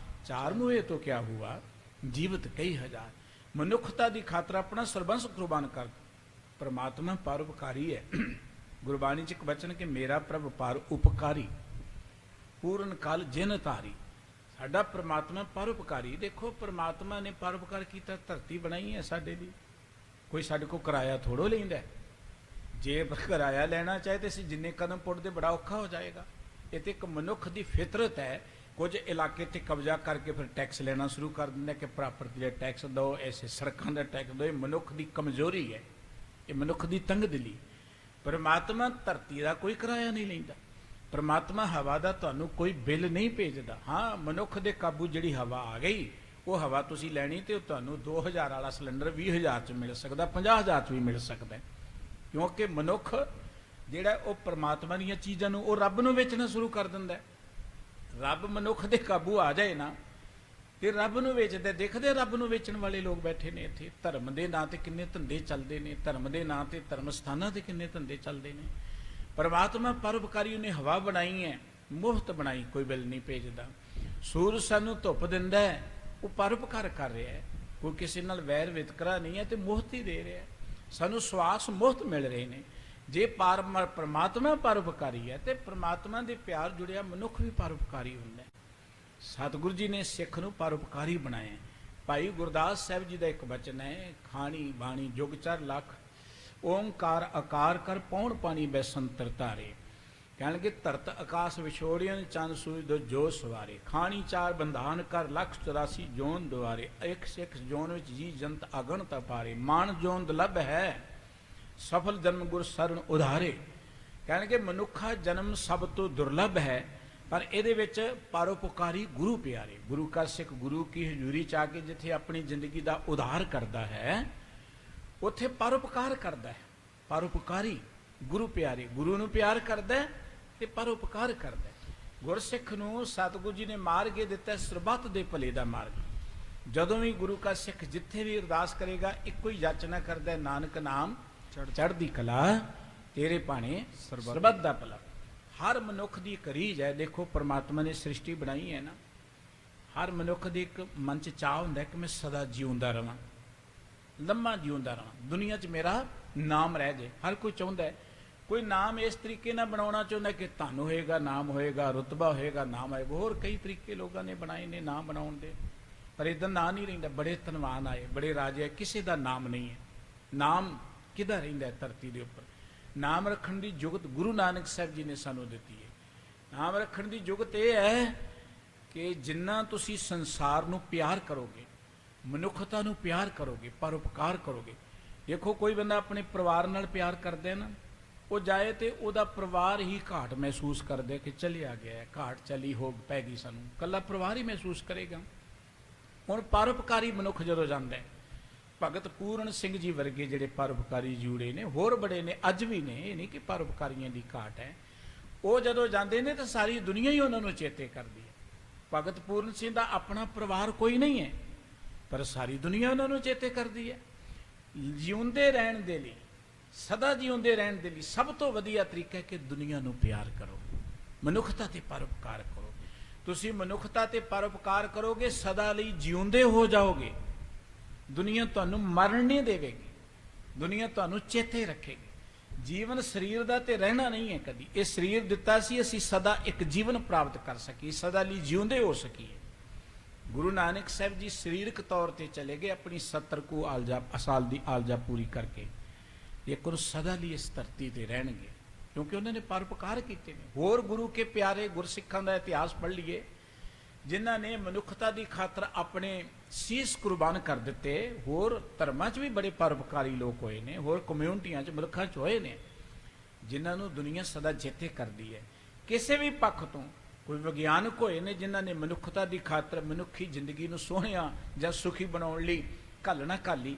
ਚਾਰ ਮੁਏ ਤੋਂ ਕਿਆ ਹੁਆ ਜੀਵਤ ਕਈ ਹਜ਼ਾਰ। ਮਨੁੱਖਤਾ ਦੀ ਖਾਤਰ ਆਪਣਾ ਸਰਬੰਸ ਕੁਰਬਾਨ ਕਰ। ਪਰਮਾਤਮਾ ਪਰਉਪਕਾਰੀ ਹੈ। ਗੁਰਬਾਣੀ 'ਚ ਇੱਕ ਬਚਨ ਕਿ ਮੇਰਾ ਪ੍ਰਭ ਪਰ ਉਪਕਾਰੀ, ਪੂਰਨ ਕਾਲ ਜਿਨ ਧਾਰੀ। ਸਾਡਾ ਪਰਮਾਤਮਾ ਪਰਉਪਕਾਰੀ। ਦੇਖੋ, ਪਰਮਾਤਮਾ ਨੇ ਪਰਉਪਕਾਰ ਕੀਤਾ, ਧਰਤੀ ਬਣਾਈ ਹੈ ਸਾਡੇ ਲਈ। ਕੋਈ ਸਾਡੇ ਕੋਲ ਕਿਰਾਇਆ ਥੋੜ੍ਹੋ ਲੈਂਦਾ। ਜੇ ਕਿਰਾਇਆ ਲੈਣਾ ਚਾਹੇ ਤੇ ਅਸੀਂ ਜਿੰਨੇ ਕਦਮ ਪੁੱਟਦੇ ਬੜਾ ਔਖਾ ਹੋ ਜਾਏਗਾ। ਇਹ ਤੇ ਇੱਕ ਮਨੁੱਖ ਦੀ ਫਿਤਰਤ ਹੈ। ਕੁਝ ਇਲਾਕੇ ਤੇ ਕਬਜ਼ਾ ਕਰਕੇ ਫਿਰ ਟੈਕਸ ਲੈਣਾ ਸ਼ੁਰੂ ਕਰ ਦਿੰਦਾ ਕਿ ਪ੍ਰਾਪਰਟੀ ਦਾ ਟੈਕਸ ਦਿਓ, ਐਸੇ ਸੜਕਾਂ ਦਾ ਟੈਕਸ ਦਿਓ। ਇਹ ਮਨੁੱਖ ਦੀ ਕਮਜ਼ੋਰੀ ਹੈ, ਇਹ ਮਨੁੱਖ ਦੀ ਤੰਗਦਿਲੀ। ਪਰਮਾਤਮਾ ਧਰਤੀ ਦਾ ਕੋਈ ਕਿਰਾਇਆ ਨਹੀਂ ਲੈਂਦਾ। ਪਰਮਾਤਮਾ ਹਵਾ ਦਾ ਤੁਹਾਨੂੰ ਕੋਈ ਬਿੱਲ ਨਹੀਂ ਭੇਜਦਾ। ਹਾਂ, ਮਨੁੱਖ ਦੇ ਕਾਬੂ ਜਿਹੜੀ ਹਵਾ ਆ ਗਈ, ਉਹ ਹਵਾ ਤੁਸੀਂ ਲੈਣੀ ਤੇ ਉਹ ਤੁਹਾਨੂੰ 2000 ਵਾਲਾ ਸਿਲੰਡਰ 20,000 'ਚ ਮਿਲ ਸਕਦਾ, 50,000 'ਚ ਵੀ ਮਿਲ ਸਕਦਾ। ਕਿਉਂਕਿ ਮਨੁੱਖ ਜਿਹੜਾ ਉਹ ਪਰਮਾਤਮਾ ਦੀਆਂ ਚੀਜ਼ਾਂ ਨੂੰ, ਉਹ ਰੱਬ ਨੂੰ ਵੇਚਣਾ ਸ਼ੁਰੂ ਕਰ ਦਿੰਦਾ। ਰੱਬ ਮਨੁੱਖ ਦੇ ਕਾਬੂ ਆ ਜਾਏ ਨਾ ਤੇ ਰੱਬ ਨੂੰ ਵੇਚਦੇ। ਦੇਖਦੇ ਰੱਬ ਨੂੰ ਵੇਚਣ ਵਾਲੇ ਲੋਕ ਬੈਠੇ ਨੇ ਇੱਥੇ। ਧਰਮ ਦੇ ਨਾਂ ਤੇ ਕਿੰਨੇ ਧੰਦੇ ਚੱਲਦੇ ਨੇ, ਧਰਮ ਦੇ ਨਾਂ ਤੇ ਧਰਮ ਸਥਾਨਾਂ ਤੇ ਕਿੰਨੇ ਧੰਦੇ ਚੱਲਦੇ ਨੇ। ਪਰਮਾਤਮਾ ਪਰਉਪਕਾਰੀ, ਉਹਨੇ ਹਵਾ ਬਣਾਈ ਹੈ, ਮੁਫਤ ਬਣਾਈ, ਕੋਈ ਬਿੱਲ ਨਹੀਂ ਭੇਜਦਾ। ਸੂਰਜ ਸਾਨੂੰ ਧੁੱਪ ਦਿੰਦਾ ਹੈ, ਉਹ ਪਰਉਪਕਾਰ ਕਰ ਰਿਹਾ ਹੈ। ਕੋਈ ਕਿਸੇ ਨਾਲ ਵੈਰ ਵਿਤਕਰਾ ਨਹੀਂ ਹੈ ਤੇ ਮੁਫਤ ਹੀ ਦੇ ਰਿਹਾ ਹੈ। ਸਾਨੂੰ ਸਵਾਸ ਮੁਫਤ ਮਿਲ ਰਹੇ ਨੇ। ਜੇ ਪਰਮਾਤਮਾ ਪਰਉਪਕਾਰੀ ਹੈ ਤੇ ਪਰਮਾਤਮਾ ਦੇ ਪਿਆਰ ਜੁੜਿਆ ਮਨੁੱਖ ਵੀ ਪਰਉਪਕਾਰੀ ਹੁੰਦਾ ਹੈ। ਸਤਿਗੁਰੂ ਜੀ ਨੇ ਸਿੱਖ ਨੂੰ ਪਰਉਪਕਾਰੀ ਬਣਾਇਆ। ਭਾਈ ਗੁਰਦਾਸ ਸਾਹਿਬ ਜੀ ਦਾ ਇੱਕ ਬਚਨ ਹੈ, ਖਾਣੀ ਬਾਣੀ ਜੁਗ ਚਰ ਲੱਖ, ਓੰਕਾਰ ਆਕਾਰ ਕਰ ਪੌਣ ਪਾਣੀ ਬੈਸੰਤਰ ਧਾਰੇ। ਕਹਿਣਗੇ ਧਰਤ ਆਕਾਸ਼ ਵਿਛੋੜਿਆਂ ਚੰਦ ਸੂਰਜ ਦੋ ਜੋ ਸਵਾਰੇ, ਖਾਣੀ ਚਾਰ ਬੰਧਾਨ ਕਰ ਲੱਖ 84 ਜੋਨ ਦੁਆਰੇ, ਇੱਕ ਸਿੱਖ ਜੋਨ ਵਿੱਚ ਜੀ ਜੰਤ ਅਗਣ ਤਪਾਰੇ, ਮਾਨ ਜੋਨ ਦੁਲਭ ਹੈ ਸਫਲ ਜਨਮ ਗੁਰ ਸਰਣ ਉਧਾਰੇ। ਕਹਿਣਗੇ ਮਨੁੱਖਾ ਜਨਮ ਸਭ ਤੋਂ ਦੁਰਲਭ ਹੈ, ਪਰ ਇਹਦੇ ਵਿੱਚ ਪਰਉਪਕਾਰੀ ਗੁਰੂ ਪਿਆਰੇ। ਗੁਰੂ ਕਾ ਸਿੱਖ ਗੁਰੂ ਕੀ ਹਜ਼ੂਰੀ 'ਚ ਆ ਕੇ ਜਿੱਥੇ ਆਪਣੀ ਜ਼ਿੰਦਗੀ ਦਾ ਉਧਾਰ ਕਰਦਾ ਹੈ, ਉੱਥੇ ਪਰਉਪਕਾਰ ਕਰਦਾ ਹੈ। ਪਰਉਪਕਾਰੀ ਗੁਰੂ ਪਿਆਰੇ, ਗੁਰੂ ਨੂੰ ਪਿਆਰ ਕਰਦਾ ਹੈ ਤੇ ਪਰਉਪਕਾਰ ਕਰਦਾ ਹੈ। ਗੁਰਸਿੱਖ ਨੂੰ ਸਤਿਗੁਰੂ ਜੀ ਨੇ ਮਾਰਗ ਦਿੱਤਾ, ਸਰਬੱਤ ਦੇ ਭਲੇ ਦਾ ਮਾਰਗ। ਜਦੋਂ ਵੀ ਗੁਰੂ ਕਾ ਸਿੱਖ ਜਿੱਥੇ ਵੀ ਅਰਦਾਸ ਕਰੇਗਾ, ਇੱਕੋ ਹੀ ਯਾਚਨਾ ਕਰਦਾ, ਨਾਨਕ ਨਾਮ ਚੜ੍ਹਦੀ ਕਲਾ, ਤੇਰੇ ਭਾਣੇ ਸਰਬੱਤ ਦਾ ਭਲਾ। ਹਰ ਮਨੁੱਖ ਦੀ ਇੱਕ ਰੀਝ ਹੈ। ਦੇਖੋ, ਪਰਮਾਤਮਾ ਨੇ ਸ੍ਰਿਸ਼ਟੀ ਬਣਾਈ ਹੈ ਨਾ, ਹਰ ਮਨੁੱਖ ਦੇ ਇੱਕ ਮਨ 'ਚ ਚਾਹ ਹੁੰਦਾ ਕਿ ਮੈਂ ਸਦਾ ਜਿਉਂਦਾ ਰਵਾਂ, ਲੰਮਾ ਜਿਉਂਦਾ ਰਵਾਂ, ਦੁਨੀਆ 'ਚ ਮੇਰਾ ਨਾਮ ਰਹਿ ਜਾਏ। ਹਰ ਕੋਈ ਚਾਹੁੰਦਾ ਹੈ। ਕੋਈ ਨਾਮ ਇਸ ਤਰੀਕੇ ਨਾਲ ਬਣਾਉਣਾ ਚਾਹੁੰਦਾ ਕਿ ਧਨ ਹੋਏਗਾ, ਨਾਮ ਹੋਏਗਾ, ਰੁਤਬਾ ਹੋਏਗਾ, ਨਾਮ ਆਏਗਾ। ਹੋਰ ਕਈ ਤਰੀਕੇ ਲੋਕਾਂ ਨੇ ਬਣਾਏ ਨੇ ਨਾਮ ਬਣਾਉਣ ਦੇ, ਪਰ ਇੱਦਾਂ ਨਾਂ ਨਹੀਂ ਰਹਿੰਦਾ। ਬੜੇ ਧਨਵਾਨ ਆਏ, ਬੜੇ ਰਾਜੇ, ਕਿਸੇ ਦਾ ਨਾਮ ਨਹੀਂ ਹੈ। ਨਾਮ ਕਿਹਦਾ ਰਹਿੰਦਾ ਧਰਤੀ ਦੇ ਉੱਪਰ? ਨਾਮ ਰੱਖਣ ਦੀ ਜੁਗਤ ਗੁਰੂ ਨਾਨਕ ਸਾਹਿਬ ਜੀ ਨੇ ਸਾਨੂੰ ਦਿੱਤੀ ਹੈ। ਨਾਮ ਰੱਖਣ ਦੀ ਜੁਗਤ ਇਹ ਹੈ ਕਿ ਜਿੰਨਾ ਤੁਸੀਂ ਸੰਸਾਰ ਨੂੰ ਪਿਆਰ ਕਰੋਗੇ, ਮਨੁੱਖਤਾ ਨੂੰ ਪਿਆਰ ਕਰੋਗੇ, ਪਰਉਪਕਾਰ ਕਰੋਗੇ। ਦੇਖੋ, ਕੋਈ ਬੰਦਾ ਆਪਣੇ ਪਰਿਵਾਰ ਨਾਲ ਪਿਆਰ ਕਰਦਾ ਨਾ, ਉਹ ਜਾਏ ਤੇ ਉਹਦਾ ਪਰਿਵਾਰ ਹੀ ਘਾਟ ਮਹਿਸੂਸ ਕਰਦਾ ਕਿ ਚਲਿਆ ਗਿਆ, ਘਾਟ ਚਲੀ ਹੋ ਪੈ ਗਈ ਸਾਨੂੰ, ਇਕੱਲਾ ਪਰਿਵਾਰ ਹੀ ਮਹਿਸੂਸ ਕਰੇਗਾ। ਹੁਣ ਪਰਉਪਕਾਰੀ ਮਨੁੱਖ ਜਦੋਂ ਜਾਂਦਾ ਹੈ, ਭਗਤ ਪੂਰਨ ਸਿੰਘ ਜੀ ਵਰਗੇ ਜਿਹੜੇ ਪਰਉਪਕਾਰੀ ਜੁੜੇ ਨੇ, ਹੋਰ ਬੜੇ ਨੇ, ਅੱਜ ਵੀ ਨੇ, ਇਹ ਨਹੀਂ ਕਿ ਪਰਉਪਕਾਰੀਆਂ ਦੀ ਘਾਟ ਹੈ। ਉਹ ਜਦੋਂ ਜਾਂਦੇ ਨੇ ਤਾਂ ਸਾਰੀ ਦੁਨੀਆ ਹੀ ਉਹਨਾਂ ਨੂੰ ਚੇਤੇ ਕਰਦੀ ਹੈ। ਭਗਤ ਪੂਰਨ ਸਿੰਘ ਦਾ ਆਪਣਾ ਪਰਿਵਾਰ ਕੋਈ ਨਹੀਂ ਹੈ, ਪਰ ਸਾਰੀ ਦੁਨੀਆ ਉਹਨਾਂ ਨੂੰ ਚੇਤੇ ਕਰਦੀ ਹੈ। ਜਿਉਂਦੇ ਰਹਿਣ ਦੇ ਲਈ, ਸਦਾ ਜਿਉਂਦੇ ਰਹਿਣ ਦੇ ਲਈ ਸਭ ਤੋਂ ਵਧੀਆ ਤਰੀਕਾ ਹੈ ਕਿ ਦੁਨੀਆ ਨੂੰ ਪਿਆਰ ਕਰੋ, ਮਨੁੱਖਤਾ ਤੇ ਪਰਉਪਕਾਰ ਕਰੋ। ਤੁਸੀਂ ਮਨੁੱਖਤਾ ਤੇ ਪਰਉਪਕਾਰ ਕਰੋਗੇ, ਸਦਾ ਲਈ ਜਿਉਂਦੇ ਹੋ ਜਾਓਗੇ। ਦੁਨੀਆ ਤੁਹਾਨੂੰ ਮਰਨ ਨਹੀਂ ਦੇਵੇਗੀ, ਦੁਨੀਆ ਤੁਹਾਨੂੰ ਚੇਤੇ ਰੱਖੇਗੀ। ਜੀਵਨ ਸਰੀਰ ਦਾ ਤੇ ਰਹਿਣਾ ਨਹੀਂ ਹੈ ਕਦੀ। ਇਹ ਸਰੀਰ ਦਿੱਤਾ ਸੀ ਅਸੀਂ ਸਦਾ ਇੱਕ ਜੀਵਨ ਪ੍ਰਾਪਤ ਕਰ ਸਕੀਏ, ਸਦਾ ਲਈ ਜਿਉਂਦੇ ਹੋ ਸਕੀਏ। ਗੁਰੂ ਨਾਨਕ ਸਾਹਿਬ ਜੀ ਸਰੀਰਕ ਤੌਰ ਤੇ ਚਲੇ ਗਏ, ਆਪਣੀ 70 ਕੁ ਸਾਲ ਦੀ ਆਲਜਾ ਪੂਰੀ ਕਰਕੇ, ਲੇਕਿਨ ਸਦਾ ਲਈ ਇਸ ਧਰਤੀ ਤੇ ਰਹਿਣਗੇ, ਕਿਉਂਕਿ ਉਹਨਾਂ ਨੇ ਪਰਉਪਕਾਰ ਕੀਤੇ ਨੇ। ਹੋਰ ਗੁਰੂ ਕੇ ਪਿਆਰੇ ਗੁਰਸਿੱਖਾਂ ਦਾ ਇਤਿਹਾਸ ਪੜ੍ਹ ਲਈਏ, ਜਿਨ੍ਹਾਂ ਨੇ ਮਨੁੱਖਤਾ ਦੀ ਖਾਤਰ ਆਪਣੇ ਸੀਸ ਕੁਰਬਾਨ ਕਰ ਦਿੱਤੇ। ਹੋਰ ਧਰਮਾਂ 'ਚ ਵੀ ਬੜੇ ਪਰਉਪਕਾਰੀ ਲੋਕ ਹੋਏ ਨੇ, ਹੋਰ ਕਮਿਊਨਿਟੀਆਂ 'ਚ, ਮੁਲਕਾਂ 'ਚ ਹੋਏ ਨੇ, ਜਿਨ੍ਹਾਂ ਨੂੰ ਦੁਨੀਆ ਸਦਾ ਚੇਤੇ ਕਰਦੀ ਹੈ। ਕਿਸੇ ਵੀ ਪੱਖ ਤੋਂ ਕੋਈ ਵਿਗਿਆਨਕ ਹੋਏ ਨੇ ਜਿਨ੍ਹਾਂ ਨੇ ਮਨੁੱਖਤਾ ਦੀ ਖਾਤਰ ਮਨੁੱਖੀ ਜ਼ਿੰਦਗੀ ਨੂੰ ਸੋਹਣਿਆ ਜਾਂ ਸੁਖੀ ਬਣਾਉਣ ਲਈ ਘਾਲਣਾ ਘਾਲੀ,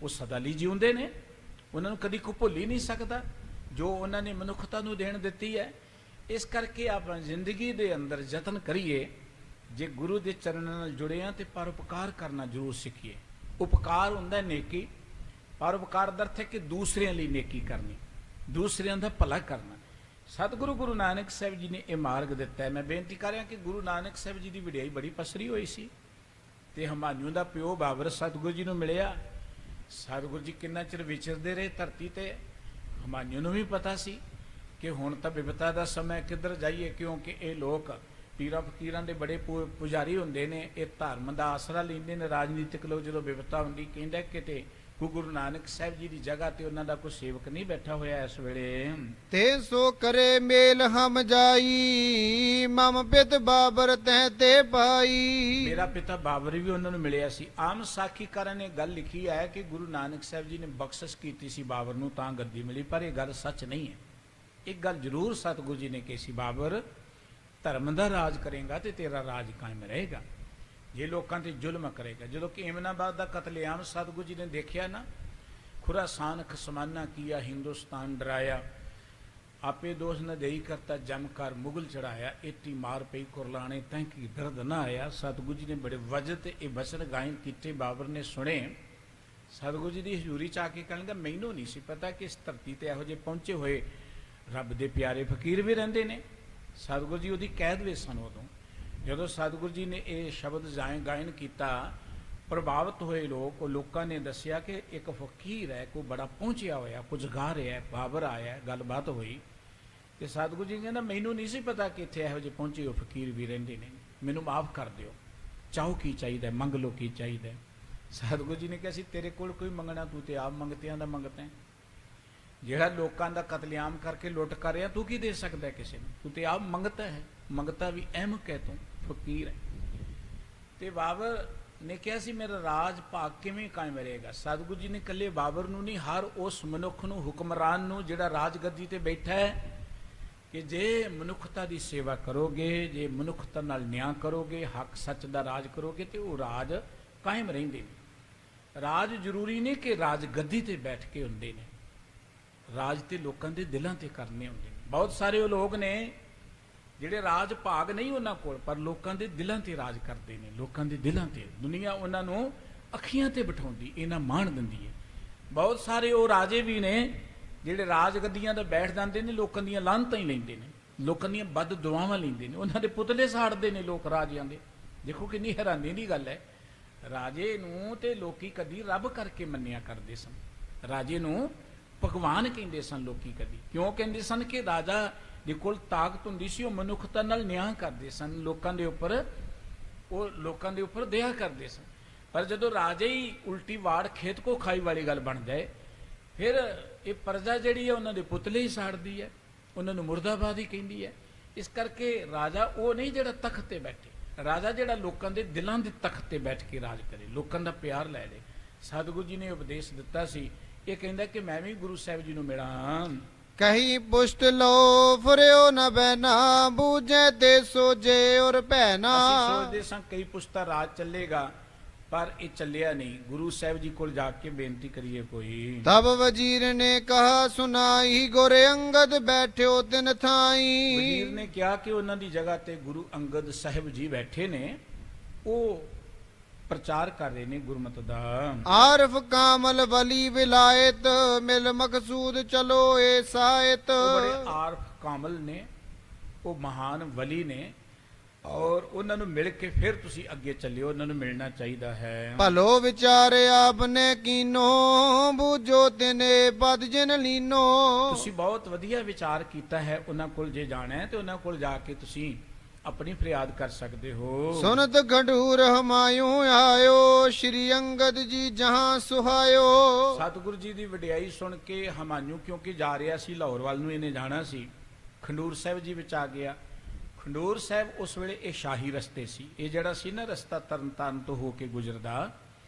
ਉਹ ਸਦਾ ਲਈ ਜਿਉਂਦੇ ਨੇ। ਉਹਨਾਂ ਨੂੰ ਕਦੀ ਕੋਈ ਭੁੱਲ ਹੀ ਨਹੀਂ ਸਕਦਾ ਜੋ ਉਹਨਾਂ ਨੇ ਮਨੁੱਖਤਾ ਨੂੰ ਦੇਣ ਦਿੱਤੀ ਹੈ। ਇਸ ਕਰਕੇ ਆਪਾਂ ਜ਼ਿੰਦਗੀ ਦੇ ਅੰਦਰ ਯਤਨ ਕਰੀਏ, ਜੇ ਗੁਰੂ ਦੇ ਚਰਨਾਂ ਨਾਲ ਜੁੜੇ ਹਾਂ ਤੇ ਪਰਉਪਕਾਰ ਕਰਨਾ ਜ਼ਰੂਰ ਸਿੱਖੀਏ। ਉਪਕਾਰ ਹੁੰਦਾ ਨੇਕੀ, ਪਰਉਪਕਾਰ ਦਾ ਅਰਥ ਹੈ ਕਿ ਦੂਸਰਿਆਂ ਲਈ ਨੇਕੀ ਕਰਨੀ, ਦੂਸਰਿਆਂ ਦਾ ਭਲਾ ਕਰਨਾ। ਸਤਿਗੁਰੂ ਗੁਰੂ ਨਾਨਕ ਸਾਹਿਬ ਜੀ ਨੇ ਇਹ ਮਾਰਗ ਦਿੱਤਾ ਹੈ। ਮੈਂ ਬੇਨਤੀ ਕਰ ਰਿਹਾ ਕਿ ਗੁਰੂ ਨਾਨਕ ਸਾਹਿਬ ਜੀ ਦੀ ਵਡਿਆਈ ਬੜੀ ਪਸਰੀ ਹੋਈ ਸੀ, ਤੇ ਹਮਾਯੂੰ ਦਾ ਪਿਓ ਬਾਬਰ ਸਤਿਗੁਰੂ ਜੀ ਨੂੰ ਮਿਲਿਆ। ਸਤਿਗੁਰੂ ਜੀ ਕਿੰਨਾ ਚਿਰ ਵਿਚਰਦੇ ਰਹੇ ਧਰਤੀ ਤੇ, ਹਮਾਯੂੰ ਨੂੰ ਵੀ ਪਤਾ ਸੀ ਕਿ ਹੁਣ ਤਾਂ ਬਿਪਤਾ ਦਾ ਸਮਾਂ, ਕਿੱਧਰ ਜਾਈਏ, ਕਿਉਂਕਿ ਇਹ ਲੋਕ ਪੀਰਾਂ ਫਕੀਰਾਂ ਦੇ ਬੜੇ ਪੁਜਾਰੀ ਹੁੰਦੇ ਨੇ, ਇਹ ਧਰਮ ਦਾ ਆਸਰਾ ਲੈਂਦੇ ਨੇ। ਰਾਜਨੀਤਿਕ ਲੋਕ ਜਦੋਂ ਬਿਪਤਾ ਹੁੰਦੀ ਕਹਿੰਦਾ ਕਿਤੇ ਗੁਰੂ ਨਾਨਕ ਸਾਹਿਬ ਜੀ ਦੀ ਜਗ੍ਹਾ ਤੇ ਉਹਨਾਂ ਦਾ ਕੋਈ ਸੇਵਕ ਨਹੀਂ ਬੈਠਾ ਹੋਇਆ ਇਸ ਵੇਲੇ। ਤੇ ਸੋ ਕਰੇ ਮੇਲ ਹਮ ਜਾਈ, ਮਮ ਪਿਤ ਬਾਬਰ ਤਹਿ ਤੇ ਪਾਈ। ਮੇਰਾ ਪਿਤਾ ਬਾਬਰ ਵੀ ਉਹਨਾਂ ਨੂੰ ਮਿਲਿਆ ਸੀ। ਆਮ ਸਾਖੀਕਾਰਾਂ ਨੇ ਗੱਲ ਲਿਖੀ ਹੈ ਕਿ ਗੁਰੂ ਨਾਨਕ ਸਾਹਿਬ ਜੀ ਨੇ ਬਖਸ਼ਿਸ਼ ਕੀਤੀ ਸੀ ਬਾਬਰ ਨੂੰ ਤਾਂ ਗੱਦੀ ਮਿਲੀ, ਪਰ ਇਹ ਗੱਲ ਸੱਚ ਨਹੀਂ ਹੈ। ਇੱਕ ਗੱਲ ਜ਼ਰੂਰ ਸਤਿਗੁਰੂ ਜੀ ਨੇ ਕਹੀ ਸੀ, ਬਾਬਰ ਧਰਮ ਦਾ ਰਾਜ ਕਰੇਗਾ ਤੇ ਤੇਰਾ ਰਾਜ ਕਾਇਮ ਰਹੇਗਾ, ਜੇ ਲੋਕਾਂ ਤੇ ਜ਼ੁਲਮ ਕਰੇਗਾ। ਜਦੋਂ ਕਿ ਏਮਨਾਬਾਦ ਦਾ ਕਤਲੇਆਮ ਸਤਿਗੁਰੂ ਜੀ ਨੇ ਦੇਖਿਆ ਨਾ, ਖੁਰਾਸਾਨ ਖਸਮਾਨਾ ਕੀਆ ਹਿੰਦੁਸਤਾਨ ਡਰਾਇਆ, ਆਪੇ ਦੋਸ਼ ਨ ਦੇਈ ਕਰਤਾ ਜਮ ਕਰ ਮੁਗਲ ਚੜਾਇਆ, ਇਤੀ ਮਾਰ ਪਈ ਕੁਰਲਾਣੇ ਤੈਂ ਕੀ ਦਰਦ ਨਾ ਆਇਆ। ਸਤਿਗੁਰੂ ਜੀ ਨੇ ਬੜੇ ਵਜਦ ਤੇ ਇਹ ਬਚਨ ਗਾਇਨ ਕੀਤੇ, ਬਾਬਰ ਨੇ ਸੁਣੇ। ਸਤਿਗੁਰੂ ਜੀ ਦੀ ਹਜ਼ੂਰੀ ਚ ਆ ਕੇ ਕਹਿਣ ਲੱਗਾ, ਮੈਨੂੰ ਨਹੀਂ ਸੀ ਪਤਾ ਕਿ ਇਸ ਧਰਤੀ ਤੇ ਇਹੋ ਜਿਹੇ ਪਹੁੰਚੇ ਹੋਏ ਰੱਬ ਦੇ ਪਿਆਰੇ ਫਕੀਰ ਵੀ ਰਹਿੰਦੇ ਨੇ। ਸਤਿਗੁਰੂ ਜੀ ਉਹਦੀ ਕੈਦ ਵਿੱਚ ਸਨ ਉਦੋਂ। ਜਦੋਂ ਸਤਿਗੁਰੂ ਜੀ ਨੇ ਇਹ ਸ਼ਬਦ ਗਾਇਨ ਕੀਤਾ, ਪ੍ਰਭਾਵਿਤ ਹੋਏ ਲੋਕ, ਉਹ ਲੋਕਾਂ ਨੇ ਦੱਸਿਆ ਕਿ ਇੱਕ ਫਕੀਰ ਹੈ, ਕੋਈ ਬੜਾ ਪਹੁੰਚਿਆ ਹੋਇਆ, ਕੁਝ ਗਾ ਰਿਹਾ, ਬਾਬਰ ਆਇਆ। ਗੱਲਬਾਤ ਹੋਈ ਤੇ ਸਤਿਗੁਰੂ ਜੀ ਕਹਿੰਦਾ, ਮੈਨੂੰ ਨਹੀਂ ਸੀ ਪਤਾ ਕਿ ਇੱਥੇ ਇਹੋ ਜਿਹੇ ਪਹੁੰਚੇ ਹੋ ਫਕੀਰ ਵੀ ਰਹਿੰਦੇ ਨੇ, ਮੈਨੂੰ ਮਾਫ ਕਰ ਦਿਓ, ਚਾਹੋ ਕੀ ਚਾਹੀਦਾ, ਮੰਗ ਲਓ ਕੀ ਚਾਹੀਦਾ। ਸਤਿਗੁਰੂ ਜੀ ਨੇ ਕਿਹਾ ਸੀ, ਤੇਰੇ ਕੋਲ ਕੋਈ ਮੰਗਣਾ, ਤੂੰ ਤੇ ਆਪ ਮੰਗਤਿਆਂ ਦਾ ਮੰਗਤਾ ਹੈ। ਜਿਹੜਾ ਲੋਕਾਂ ਦਾ ਕਤਲੇਆਮ ਕਰਕੇ ਲੁੱਟ ਕਰ ਰਿਹਾ, ਤੂੰ ਕੀ ਦੇ ਸਕਦਾ ਕਿਸੇ ਨੂੰ, ਤੂੰ ਤੇ ਆਪ ਮੰਗਤਾ ਹੈ। ਮੰਗਤਾ ਵੀ ਅਹਿਮਕ ਹੈ, ਤੂੰ ਫਕੀਰ ਹੈ। ਤੇ ਬਾਬਰ ਨੇ ਕਿਹਾ ਸੀ, ਮੇਰਾ ਰਾਜ ਭਾਗ ਕਿਵੇਂ ਕਾਇਮ ਰਹੇਗਾ। ਸਤਿਗੁਰੂ ਜੀ ਨੇ ਇਕੱਲੇ ਬਾਬਰ ਨੂੰ ਨਹੀਂ, ਹਰ ਉਸ ਮਨੁੱਖ ਨੂੰ, ਹੁਕਮਰਾਨ ਨੂੰ ਜਿਹੜਾ ਰਾਜਗੱਦੀ ਤੇ ਬੈਠਾ ਹੈ, ਕਿ ਜੇ ਮਨੁੱਖਤਾ ਦੀ ਸੇਵਾ ਕਰੋਗੇ, ਜੇ ਮਨੁੱਖਤਾ ਨਾਲ ਨਿਆਂ ਕਰੋਗੇ, ਹੱਕ ਸੱਚ ਦਾ ਰਾਜ ਕਰੋਗੇ, ਤੇ ਉਹ ਰਾਜ ਕਾਇਮ ਰਹਿੰਦੇ ਨੇ। ਰਾਜ ਜ਼ਰੂਰੀ ਨਹੀਂ ਕਿ ਰਾਜਗੱਦੀ ਤੇ ਬੈਠ ਕੇ ਹੁੰਦੇ ਨੇ, ਰਾਜ ਤੇ ਲੋਕਾਂ ਦੇ ਦਿਲਾਂ ਤੇ ਕਰਨੇ ਹੁੰਦੇ ਨੇ। ਬਹੁਤ ਸਾਰੇ ਉਹ ਲੋਕ ਨੇ ਜਿਹੜੇ ਰਾਜ ਭਾਗ ਨਹੀਂ ਉਹਨਾਂ ਕੋਲ, ਪਰ ਲੋਕਾਂ ਦੇ ਦਿਲਾਂ ਤੇ ਰਾਜ ਕਰਦੇ ਨੇ, ਲੋਕਾਂ ਦੇ ਦਿਲਾਂ ਤੇ। ਦੁਨੀਆ ਉਹਨਾਂ ਨੂੰ ਅੱਖੀਆਂ ਤੇ ਬਿਠਾਉਂਦੀ, ਇਹਨਾਂ ਮਾਣ ਦਿੰਦੀ ਹੈ। ਬਹੁਤ ਸਾਰੇ ਉਹ ਰਾਜੇ ਵੀ ਨੇ ਜਿਹੜੇ ਰਾਜ ਗੱਦੀਆਂ ਤੇ ਬੈਠ ਜਾਂਦੇ ਨੇ, ਲੋਕਾਂ ਦੀਆਂ ਲਾਹਨਤਾਂ ਹੀ ਲੈਂਦੇ ਨੇ, ਲੋਕਾਂ ਦੀਆਂ ਬਦ ਦੁਆਵਾਂ ਲੈਂਦੇ ਨੇ, ਉਹਨਾਂ ਦੇ ਪੁਤਲੇ ਸਾੜਦੇ ਨੇ ਲੋਕ ਰਾਜਿਆਂ ਦੇ। ਦੇਖੋ ਕਿੰਨੀ ਹੈਰਾਨੀ ਦੀ ਗੱਲ ਹੈ। ਰਾਜੇ ਨੂੰ ਤੇ ਲੋਕੀ ਕਦੀ ਰੱਬ ਕਰਕੇ ਮੰਨਿਆ ਕਰਦੇ ਸਨ, ਰਾਜੇ ਨੂੰ ਭਗਵਾਨ ਕਹਿੰਦੇ ਸਨ ਲੋਕੀ ਕਦੀ। ਕਿਉਂ ਕਹਿੰਦੇ ਸਨ? ਕਿ ਰਾਜਾ ਦੇ ਕੋਲ ਤਾਕਤ ਹੁੰਦੀ ਸੀ, ਉਹ ਮਨੁੱਖਤਾ ਨਾਲ ਨਿਆਂ ਕਰਦੇ ਸਨ, ਲੋਕਾਂ ਦੇ ਉੱਪਰ ਦਇਆ ਕਰਦੇ ਸਨ। ਪਰ ਜਦੋਂ ਰਾਜੇ ਹੀ ਉਲਟੀ ਵਾੜ ਖੇਤ ਕੋ ਖਾਈ ਵਾਲੀ ਗੱਲ ਬਣ ਜਾਏ, ਫਿਰ ਇਹ ਪ੍ਰਜਾ ਜਿਹੜੀ ਹੈ ਉਹਨਾਂ ਦੇ ਪੁਤਲੇ ਹੀ ਸਾੜਦੀ ਹੈ, ਉਹਨਾਂ ਨੂੰ ਮੁਰਦਾਬਾਦ ਹੀ ਕਹਿੰਦੀ ਹੈ। ਇਸ ਕਰਕੇ ਰਾਜਾ ਉਹ ਨਹੀਂ ਜਿਹੜਾ ਤਖਤ ਤੇ ਬੈਠੇ, ਰਾਜਾ ਜਿਹੜਾ ਲੋਕਾਂ ਦੇ ਦਿਲਾਂ ਦੇ ਤਖਤ ਤੇ ਬੈਠ ਕੇ ਰਾਜ ਕਰੇ, ਲੋਕਾਂ ਦਾ ਪਿਆਰ ਲੈ ਲੇ। ਸਤਿਗੁਰੂ ਜੀ ਨੇ ਉਪਦੇਸ਼ ਦਿੱਤਾ ਸੀ, ਇਹ ਕਹਿੰਦਾ ਕਿ ਮੈਂ ਵੀ ਗੁਰੂ ਸਾਹਿਬ ਜੀ ਨੂੰ ਮਿਲਾਂ। ਕਹੀ ਪੁਸ਼ਟ ਲੋ ਫਰਿਓ ਨ ਬੈਨਾ, ਬੂਝੇ ਤੇ ਸੋਜੇ ਔਰ ਭੈਨਾ। ਅਸੀਂ ਸੋਚਦੇ ਸਾਂ ਕਈ ਪੁਸ਼ਤਾ ਰਾਜ ਚੱਲੇਗਾ, ਪਰ ਇਹ ਚੱਲਿਆ ਨਹੀਂ। ਗੁਰੂ ਸਾਹਿਬ ਜੀ ਕੋਲ ਜਾ ਕੇ ਬੇਨਤੀ ਕਰੀਏ ਕੋਈ। ਤਬ ਵਜ਼ੀਰ ਨੇ ਕਹਾ ਸੁਨਾਈ ਗੁਰ ਅੰਗਦ ਬੈਠਿਓ ਤਿਨ ਥਾਈ। ਵਜ਼ੀਰ ਨੇ ਕਿਹਾ ਕਿ ਉਹਨਾਂ ਦੀ ਜਗ੍ਹਾ ਤੇ ਗੁਰੂ ਅੰਗਦ ਸਾਹਿਬ ਜੀ ਬੈਠੇ ਨੇ, ਉਹ ਪ੍ਰਚਾਰ ਕਰ ਰਹੇ ਨੇ ਗੁਰਮਤਿ ਦਾ। ਆਰਫ ਕਾਮਲ ਵਲੀ ਵਿਲਾਇਤ ਮਿਲ ਮਕਸੂਦ ਚਲੋ ਏ ਸਾਇਤ। ਉਹ ਬੜੇ ਆਰਫ ਕਾਮਲ ਨੇ, ਉਹ ਮਹਾਨ ਵਲੀ ਨੇ, ਔਰ ਉਹਨਾਂ ਨੂੰ ਮਿਲ ਕੇ ਫਿਰ ਤੁਸੀਂ ਅੱਗੇ ਚੱਲਿਓ, ਉਹਨਾਂ ਨੂੰ ਮਿਲਣਾ ਚਾਹੀਦਾ ਹੈ। ਭਲੋ ਵਿਚਾਰ ਆਪਨੇ ਕੀਨੋ ਬੂਝੋ ਤਿਨੇ ਪਦ ਜਿਨ ਲੀਨੋ। ਤੁਸੀਂ ਬਹੁਤ ਵਧੀਆ ਵਿਚਾਰ ਕੀਤਾ ਹੈ, ਉਹਨਾਂ ਕੋਲ ਜੇ ਜਾਣਾ ਹੈ ਤੇ ਉਹਨਾਂ ਕੋਲ ਜਾ ਕੇ ਤੁਸੀਂ ਆਪਣੀ ਫਰਿਆਦ ਕਰ ਸਕਦੇ ਹੋ। ਸੁਨਤ ਗੰਢੂਰ ਹਮਾਇਓ ਆਇਓ ਸ਼੍ਰੀ ਅੰਗਦ ਜੀ ਜਹਾਂ ਸੁਹਾਇਓ। ਸਤਿਗੁਰੂ ਜੀ ਦੀ ਵਡਿਆਈ ਸੁਣ ਕੇ ਹਮਾਯੂ, ਕਿਉਂਕਿ ਜਾ ਰਿਹਾ ਸੀ ਲਾਹੌਰ ਵੱਲ ਨੂੰ, ਇਹਨੇ ਜਾਣਾ ਸੀ, ਖੰਡੂਰ ਸਾਹਿਬ ਜੀ ਵਿੱਚ ਆ ਗਿਆ। ਖੰਡੂਰ ਸਾਹਿਬ ਉਸ ਵੇਲੇ ਇਹ ਸ਼ਾਹੀ ਰਸਤੇ ਸੀ, ਇਹ ਜਿਹੜਾ ਸੀ ਨਾ ਰਸਤਾ ਤਰਨਤਾਰਨ ਤੋਂ ਹੋ ਕੇ ਗੁਜਰਦਾ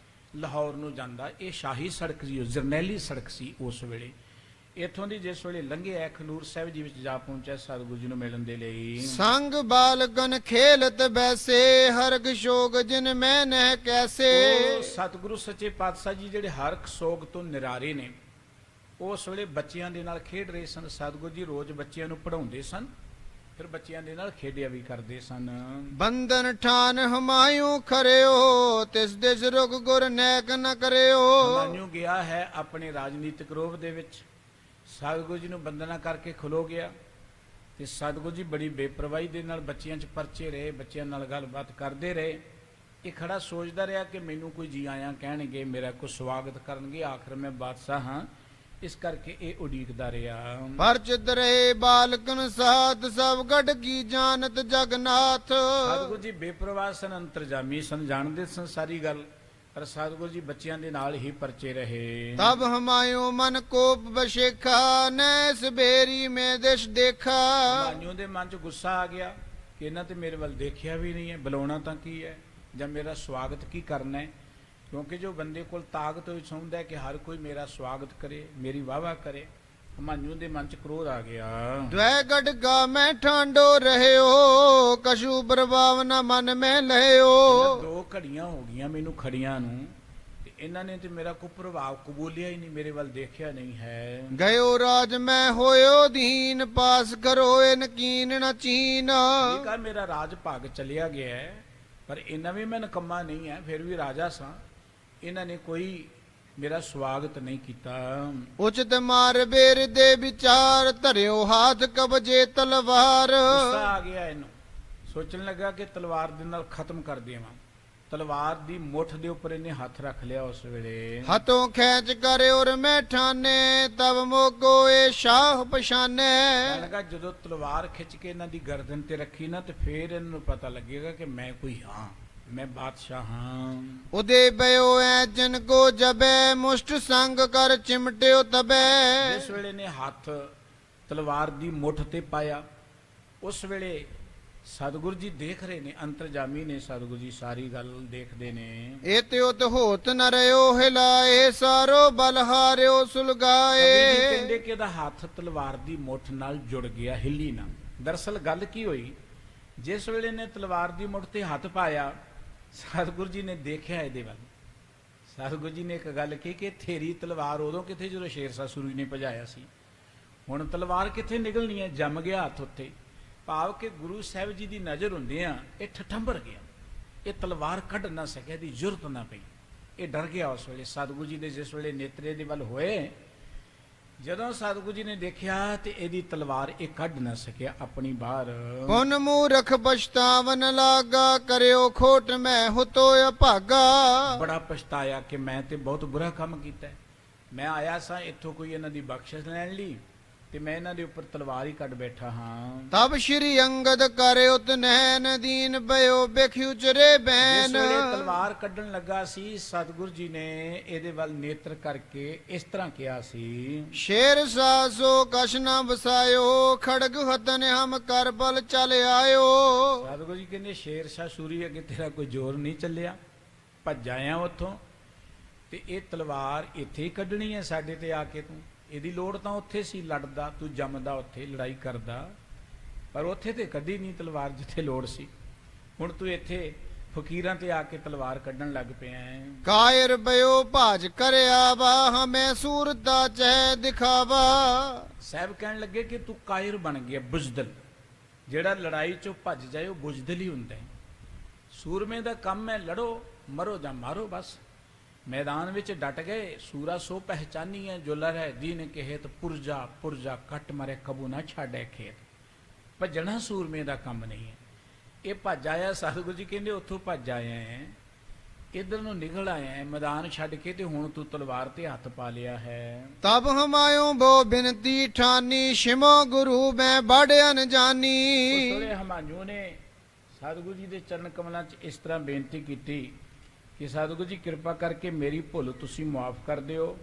ਲਾਹੌਰ ਨੂੰ ਜਾਂਦਾ, ਇਹ ਸ਼ਾਹੀ ਸੜਕ ਸੀ, ਜਰਨੈਲੀ ਸੜਕ ਸੀ ਉਸ ਵੇਲੇ। ਇੱਥੋਂ ਦੀ ਜਿਸ ਵੇਲੇ ਲੰਘਿਆ ਖੰਡੂਰ ਸਾਹਿਬ ਜੀ ਵਿੱਚ ਜਾ ਪਹੁੰਚਿਆ ਸਤਿਗੁਰੂ ਜੀ ਨੂੰ ਮਿਲਣ ਦੇ ਲਈ। ਸੰਗ ਬਾਲਗਨ ਖੇਲਤ ਬੈਸੇ ਹਰਗ ਸ਼ੋਗ ਜਿਨ ਮੈਂ ਨਹਿ ਕੈਸੇ। ਉਹ ਸਤਿਗੁਰੂ ਸੱਚੇ ਪਾਤਸ਼ਾਹ ਜੀ ਜਿਹੜੇ ਹਰਕ ਸੋਗ ਤੋਂ ਨਿਰਾਰੇ ਨੇ, ਉਸ ਵੇਲੇ ਬੱਚਿਆਂ ਦੇ ਨਾਲ ਖੇਡ ਰਹੇ ਸਨ। ਸਤਿਗੁਰੂ ਜੀ ਰੋਜ਼ ਬੱਚਿਆਂ ਨੂੰ ਪੜ੍ਹਾਉਂਦੇ ਸਨ, ਫਿਰ ਬੱਚਿਆਂ ਦੇ ਨਾਲ ਖੇਡਿਆ ਵੀ ਕਰਦੇ ਸਨ। ਬੰਧਨ ਠਾਨ ਹਮਾਇਓ ਖਰਿਓ ਤਿਸ ਦਿਸ ਰੁਕ ਗੁਰ ਨੈਕ ਨ ਕਰਿਓ। ਹਮਾਯੂ ਗਿਆ ਹੈ ਆਪਣੇ ਰਾਜਨੀਤਿਕ ਰੋਹ ਦੇ ਵਿੱਚ, ਸਤਿਗੁਰੂ ਜੀ ਨੂੰ ਬੰਦਨਾ ਕਰਕੇ ਖਲੋ ਗਿਆ, ਤੇ ਸਤਿਗੁਰੂ ਜੀ ਬੜੀ ਬੇਪਰਵਾਹੀ ਦੇ ਨਾਲ ਬੱਚਿਆਂ 'ਚ ਪਰਚੇ ਰਹੇ, ਬੱਚਿਆਂ ਨਾਲ ਗੱਲਬਾਤ ਕਰਦੇ ਰਹੇ। ਇਹ ਖੜਾ ਸੋਚਦਾ ਰਿਹਾ ਕਿ ਮੈਨੂੰ ਕੋਈ ਜੀ ਆਇਆਂ ਕਹਿਣਗੇ, ਮੇਰਾ ਕੋਈ ਸਵਾਗਤ ਕਰਨਗੇ, ਆਖਰ ਮੈਂ ਬਾਦਸ਼ਾਹ ਹਾਂ, ਇਸ ਕਰਕੇ ਇਹ ਉਡੀਕਦਾ ਰਿਹਾ। ਪਰਚਿਤ ਰਹੇ ਬਾਲਕਨ ਸਾਥ ਸਭ ਗੜ ਕੀ ਜਾਣਤ ਜਗਨਾਥ। ਸਤਿਗੁਰੂ ਜੀ ਬੇਪਰਵਾਹ ਸਨ, ਅੰਤਰਜਾਮੀ ਸਨ, ਜਾਣਦੇ ਸਨ ਸਾਰੀ ਗੱਲ, ਪਰ ਸਤਿਗੁਰੂ ਜੀ ਬੱਚਿਆਂ ਦੇ ਨਾਲ ਹੀ ਪਰਚੇ ਰਹੇ। ਤਬ ਹਮਾਇਓ ਮਨ ਕੋਪ ਬਸ਼ੇਖਾ ਨੈਸ ਬੇਰੀ ਮੈਂ ਦਿਸ਼ ਦੇਖਾ। ਹਮਾਯੂ ਦੇ ਮਨ 'ਚ ਗੁੱਸਾ ਆ ਗਿਆ ਕਿ ਇਹਨਾਂ ਤੇ ਮੇਰੇ ਵੱਲ ਦੇਖਿਆ ਵੀ ਨਹੀਂ ਹੈ, ਬੁਲਾਉਣਾ ਤਾਂ ਕੀ ਹੈ, ਜਾਂ ਮੇਰਾ ਸਵਾਗਤ ਕੀ ਕਰਨਾ ਹੈ। ਕਿਉਂਕਿ ਜੋ ਬੰਦੇ ਕੋਲ ਤਾਕਤ ਹੋਈ ਚਾਹੁੰਦਾ ਕਿ ਹਰ ਕੋਈ ਮੇਰਾ ਸਵਾਗਤ ਕਰੇ, ਮੇਰੀ ਵਾਹਵਾ ਕਰੇ। ਹਮਾਯੂ ਦੇ ਮਨ 'ਚ ਕ੍ਰੋਧ ਆ ਗਿਆ। ਦ્વੈ ਗੜਗਾ ਮੈਂ ਠਾਂਡੋ ਰਹਿਓ ਕਛੂ ਬਰਬਾਵਨਾ ਮਨ ਮੈਂ ਲਹਿਓ। ਦੋ ਘੜੀਆਂ ਹੋ ਗਈਆਂ ਮੈਨੂੰ ਖੜੀਆਂ ਨੂੰ, ਤੇ ਇਹਨਾਂ ਨੇ ਤੇ ਮੇਰਾ ਕੋਈ ਪ੍ਰਭਾਵ ਕਬੂਲਿਆ ਹੀ ਨਹੀਂ, ਮੇਰੇ ਵੱਲ ਦੇਖਿਆ ਨਹੀਂ ਹੈ। ਗਇਓ ਰਾਜ ਮੈਂ ਹੋਇਓ ਦੀਨ ਪਾਸ ਕਰੋ ਇਨ ਕੀਨ ਨ ਚੀਨ। ਇਹ ਕਹ ਮੇਰਾ ਰਾਜ ਭਾਗ ਚਲਿਆ ਗਿਆ ਹੈ, ਪਰ ਇਹਨਾਂ ਵੀ ਮੈਂ ਨਕੰਮਾ ਨਹੀਂ ਹੈ, ਫਿਰ ਵੀ ਰਾਜਾ ਸਾਂ, ਇਹਨਾਂ ਨੇ ਕੋਈ ਮੇਰਾ ਸਵਾਗਤ ਨਹੀਂ ਕੀਤਾ। ਉਚਿਤ ਮਾਰ ਬੇਰ ਦੇ ਵਿਚਾਰ ਧਰਿਓ ਹਾਥ ਕਬਜੇ ਤਲਵਾਰ। ਗੁੱਸਾ ਆ ਗਿਆ ਇਹਨੂੰ, ਸੋਚਣ ਲੱਗਾ ਕਿ ਤਲਵਾਰ ਦੇ ਨਾਲ ਖਤਮ ਕਰ ਦੇਵਾਂ। ਤਲਵਾਰ ਦੀ ਮੁੱਠ ਦੇ ਉੱਪਰ ਇਹਨੇ ਹੱਥ ਰੱਖ ਲਿਆ। ਉਸ ਵੇਲੇ ਹੱਥੋਂ ਖੈਂਚ ਕਰ ਔਰ ਮੈਂ ਠਾਨੇ ਤਬ ਮੋਗੋ ਏ ਸ਼ਾਹ ਪਛਾਨੇ। ਕਹਿਣ ਲੱਗਾ ਜਦੋਂ ਤਲਵਾਰ ਖਿੱਚ ਕੇ ਇਹਨਾਂ ਦੀ ਗਰਦਨ ਤੇ ਰੱਖੀ ਨਾ, ਤੇ ਫੇਰ ਇਹਨਾਂ ਨੂੰ ਪਤਾ ਲੱਗੇਗਾ ਕਿ ਮੈਂ ਕੋਈ ਹਾਂ, ਮੈਂ ਬਾਦਸ਼ਾਹ ਹਾਂ। ਉਦੇ ਬਇਓ ਐ ਜਨ ਕੋ ਜਬੈ ਮੁਸ਼ਟ ਸੰਗ ਕਰ ਚਿਮਟਿਓ ਤਬੈ। ਜਿਸ ਵੇਲੇ ਨੇ ਹੱਥ ਤਲਵਾਰ ਦੀ ਮੁੱਠ ਤੇ ਪਾਇਆ, ਉਸ ਵੇਲੇ ਸਤਿਗੁਰੂ ਜੀ ਦੇਖ ਰਹੇ ਨੇ, ਅੰਤਰਜਾਮੀ ਨੇ ਸਤਿਗੁਰੂ ਜੀ, ਸਾਰੀ ਗੱਲ ਦੇਖਦੇ ਨੇ। ਏ ਤੇ ਉਤ ਹੋਤ ਨ ਰਿਓ ਹਿਲਾਏ ਸਾਰੋ ਬਲ ਹਾਰਿਓ ਸੁਲਗਾਏ। ਕਹਿੰਦੇ ਕਿ ਇਹਦਾ ਹੱਥ ਤਲਵਾਰ ਦੀ ਮੁੱਠ ਨਾਲ ਜੁੜ ਗਿਆ, ਹਿੱਲੀ ਨਾ। ਦਰਅਸਲ ਗੱਲ ਕੀ ਹੋਈ, ਜਿਸ ਵੇਲੇ ਨੇ ਤਲਵਾਰ ਦੀ ਮੁੱਠ ਤੇ ਹੱਥ ਪਾਇਆ, ਸਤਿਗੁਰੂ ਜੀ ਨੇ ਦੇਖਿਆ ਇਹਦੇ ਵੱਲ। ਸਤਿਗੁਰੂ ਜੀ ਨੇ ਇੱਕ ਗੱਲ ਕਹੀ ਕਿ ਤੇਰੀ ਤਲਵਾਰ ਉਦੋਂ ਕਿੱਥੇ ਜਦੋਂ ਸ਼ੇਰਸ਼ਾਹ ਸੂਰੀ ਨੇ ਭਜਾਇਆ ਸੀ, ਹੁਣ ਤਲਵਾਰ ਕਿੱਥੇ ਨਿਕਲਣੀ ਹੈ, ਜੰਮ ਗਿਆ ਹੱਥ ਉੱਤੇ। ਭਾਵ ਕਿ ਗੁਰੂ ਸਾਹਿਬ ਜੀ ਦੀ ਨਜ਼ਰ ਹੁੰਦਿਆਂ ਇਹ ਠਠੰਬਰ ਗਿਆ, ਇਹ ਤਲਵਾਰ ਕੱਢ ਨਾ ਸਕਿਆ, ਇਹਦੀ ਜ਼ਰੂਰਤ ਨਾ ਪਈ, ਇਹ ਡਰ ਗਿਆ ਉਸ ਵੇਲੇ। ਸਤਿਗੁਰੂ ਜੀ ਦੇ ਜਿਸ ਵੇਲੇ ਨੇਤਰੇ ਦੇ ਵੱਲ ਹੋਏ, ਜਦੋਂ ਸਤਿਗੁਰੂ ਜੀ ਨੇ ਦੇਖਿਆ ਤੇ ਇਹਦੀ ਤਲਵਾਰ ਇਹ ਕੱਢ ਨਾ ਸਕਿਆ ਆਪਣੀ ਬਾਹਰ। ਪੁਨ ਮੂਰਖ ਪਛਤਾਵਨ ਲਾਗਾ ਕਰਿਓ ਖੋਟ ਮੈਂ ਹੁਤੋ ਅਭਾਗਾ। ਬੜਾ ਪਛਤਾਇਆ ਕਿ ਮੈਂ ਤੇ ਬਹੁਤ ਬੁਰਾ ਕੰਮ ਕੀਤਾ। ਮੈਂ ਆਇਆ ਸਾਂ ਇੱਥੋਂ ਕੋਈ ਇਹਨਾਂ ਦੀ ਬਖਸ਼ਿਸ਼ ਲੈਣ ਲਈ, ਤੇ ਮੈਂ ਇਹਨਾਂ ਦੇ ਉੱਪਰ ਤਲਵਾਰ ਹੀ ਕੱਢ ਬੈਠਾ ਹਾਂ। ਤਬ ਸ਼੍ਰੀ ਅੰਗਦ ਕਰੇ ਉਤ ਨੈਣ ਦੀਨ ਬਇਓ ਬੇਖਿਉ ਚਰੇ ਬੈਨ। ਜਿਸ ਵੇਲੇ ਤਲਵਾਰ ਕੱਢਣ ਲੱਗਾ ਸੀ, ਸਤਿਗੁਰੂ ਜੀ ਨੇ ਇਹਦੇ ਵੱਲ ਨੇਤਰ ਕਰਕੇ ਇਸ ਤਰ੍ਹਾਂ ਕਿਹਾ ਸੀ, ਸ਼ੇਰ ਸਾਸੋ ਕਛ ਨ ਵਸਾਇਓ ਖੜਗ ਹਤਨ ਹਮ ਕਰ ਬਲ ਚਲ ਆਇਓ। ਸਤਿਗੁਰੂ ਜੀ ਕਹਿੰਦੇ ਸ਼ੇਰਸ਼ਾਹ ਸੂਰੀ ਅੱਗੇ ਤੇਰਾ ਕੋਈ ਜ਼ੋਰ ਨਹੀਂ ਚੱਲਿਆ, ਭੱਜ ਆਇਆ ਉੱਥੋਂ, ਤੇ ਇਹ ਤਲਵਾਰ ਇੱਥੇ ਹੀ ਕੱਢਣੀ ਹੈ ਸਾਡੇ ਤੇ ਆ ਕੇ ਤੂੰ। ਇਹਦੀ ਲੋੜ ਤਾਂ ਉੱਥੇ ਸੀ, ਲੜਦਾ ਤੂੰ, ਜੰਮਦਾ ਉੱਥੇ, ਲੜਾਈ ਕਰਦਾ, ਪਰ ਉੱਥੇ ਤੇ ਕੱਢੀ ਨਹੀਂ ਤਲਵਾਰ ਜਿੱਥੇ ਲੋੜ ਸੀ। ਹੁਣ ਤੂੰ ਇੱਥੇ ਫਕੀਰਾਂ ਤੇ ਆ ਕੇ ਤਲਵਾਰ ਕੱਢਣ ਲੱਗ ਪਿਆ ਹੈ। ਕਾਇਰ ਬਇਓ ਭਾਜ ਕਰਿਆ ਵਾ ਹਮੇ ਸੂਰਤਾ ਚਹਿ ਦਿਖਾਵਾ। ਸਾਹਿਬ ਕਹਿਣ ਲੱਗੇ ਕਿ ਤੂੰ ਕਾਇਰ ਬਣ ਗਿਆ, ਬੁਜ਼ਦਲ। ਜਿਹੜਾ ਲੜਾਈ ਚੋਂ ਭੱਜ ਜਾਏ ਉਹ ਬੁਜ਼ਦਲ ਹੀ ਹੁੰਦਾ ਹੈ। ਸੂਰਮੇ ਦਾ ਕੰਮ ਹੈ ਲੜੋ, ਮਰੋ ਜਾਂ ਮਾਰੋ, ਬਸ ਮੈਦਾਨ ਵਿੱਚ ਡਟ ਗਏ। ਸੂਰਾ ਸੋ ਪਹਿਚਾਨੀ ਹੈ ਜੋ ਲੜੈ ਦੀਨ ਕਹੇਤ, ਪੁਰਜਾ ਪੁਰਜਾ ਕੱਟ ਮਰੇ ਕਬੂ ਨਾ ਛਾੜੈ ਖੇਤ। ਭੱਜਣਾ ਸੂਰਮੇ ਦਾ ਕੰਮ ਨਹੀਂ ਹੈ। ਇਹ ਭੱਜ ਆਇਆ, ਸਤਿਗੁਰੂ ਜੀ ਕਹਿੰਦੇ ਉੱਥੋਂ ਭੱਜ ਆਇਆ ਹੈ, ਇਧਰ ਨੂੰ ਨਿਕਲ ਆਇਆ ਹੈ ਮੈਦਾਨ ਛੱਡ ਕੇ, ਤੇ ਹੁਣ ਤੂੰ ਤਲਵਾਰ ਤੇ ਹੱਥ ਪਾ ਲਿਆ ਹੈ। ਤਬ ਹਮਾਇਓ ਬੋ ਬਿਨਤੀ ਠਾਨੀ ਸ਼ਿਮੋ ਗੁਰੂ ਮੈਂ ਬੜ ਅਨਜਾਨੀ। ਉਸ ਵੇਲੇ ਹਮਾਯੂ ਨੇ ਸਤਿਗੁਰੂ ਜੀ ਦੇ ਚਰਨ ਕਮਲਾਂ 'ਚ ਇਸ ਤਰ੍ਹਾਂ ਬੇਨਤੀ ਕੀਤੀ ਕਿ ਸਤਿਗੁਰੂ ਜੀ ਕਿਰਪਾ ਕਰਕੇ ਮੇਰੀ ਭੁੱਲ ਤੁਸੀਂ ਮੁਆਫ ਕਰ ਦਿਓ,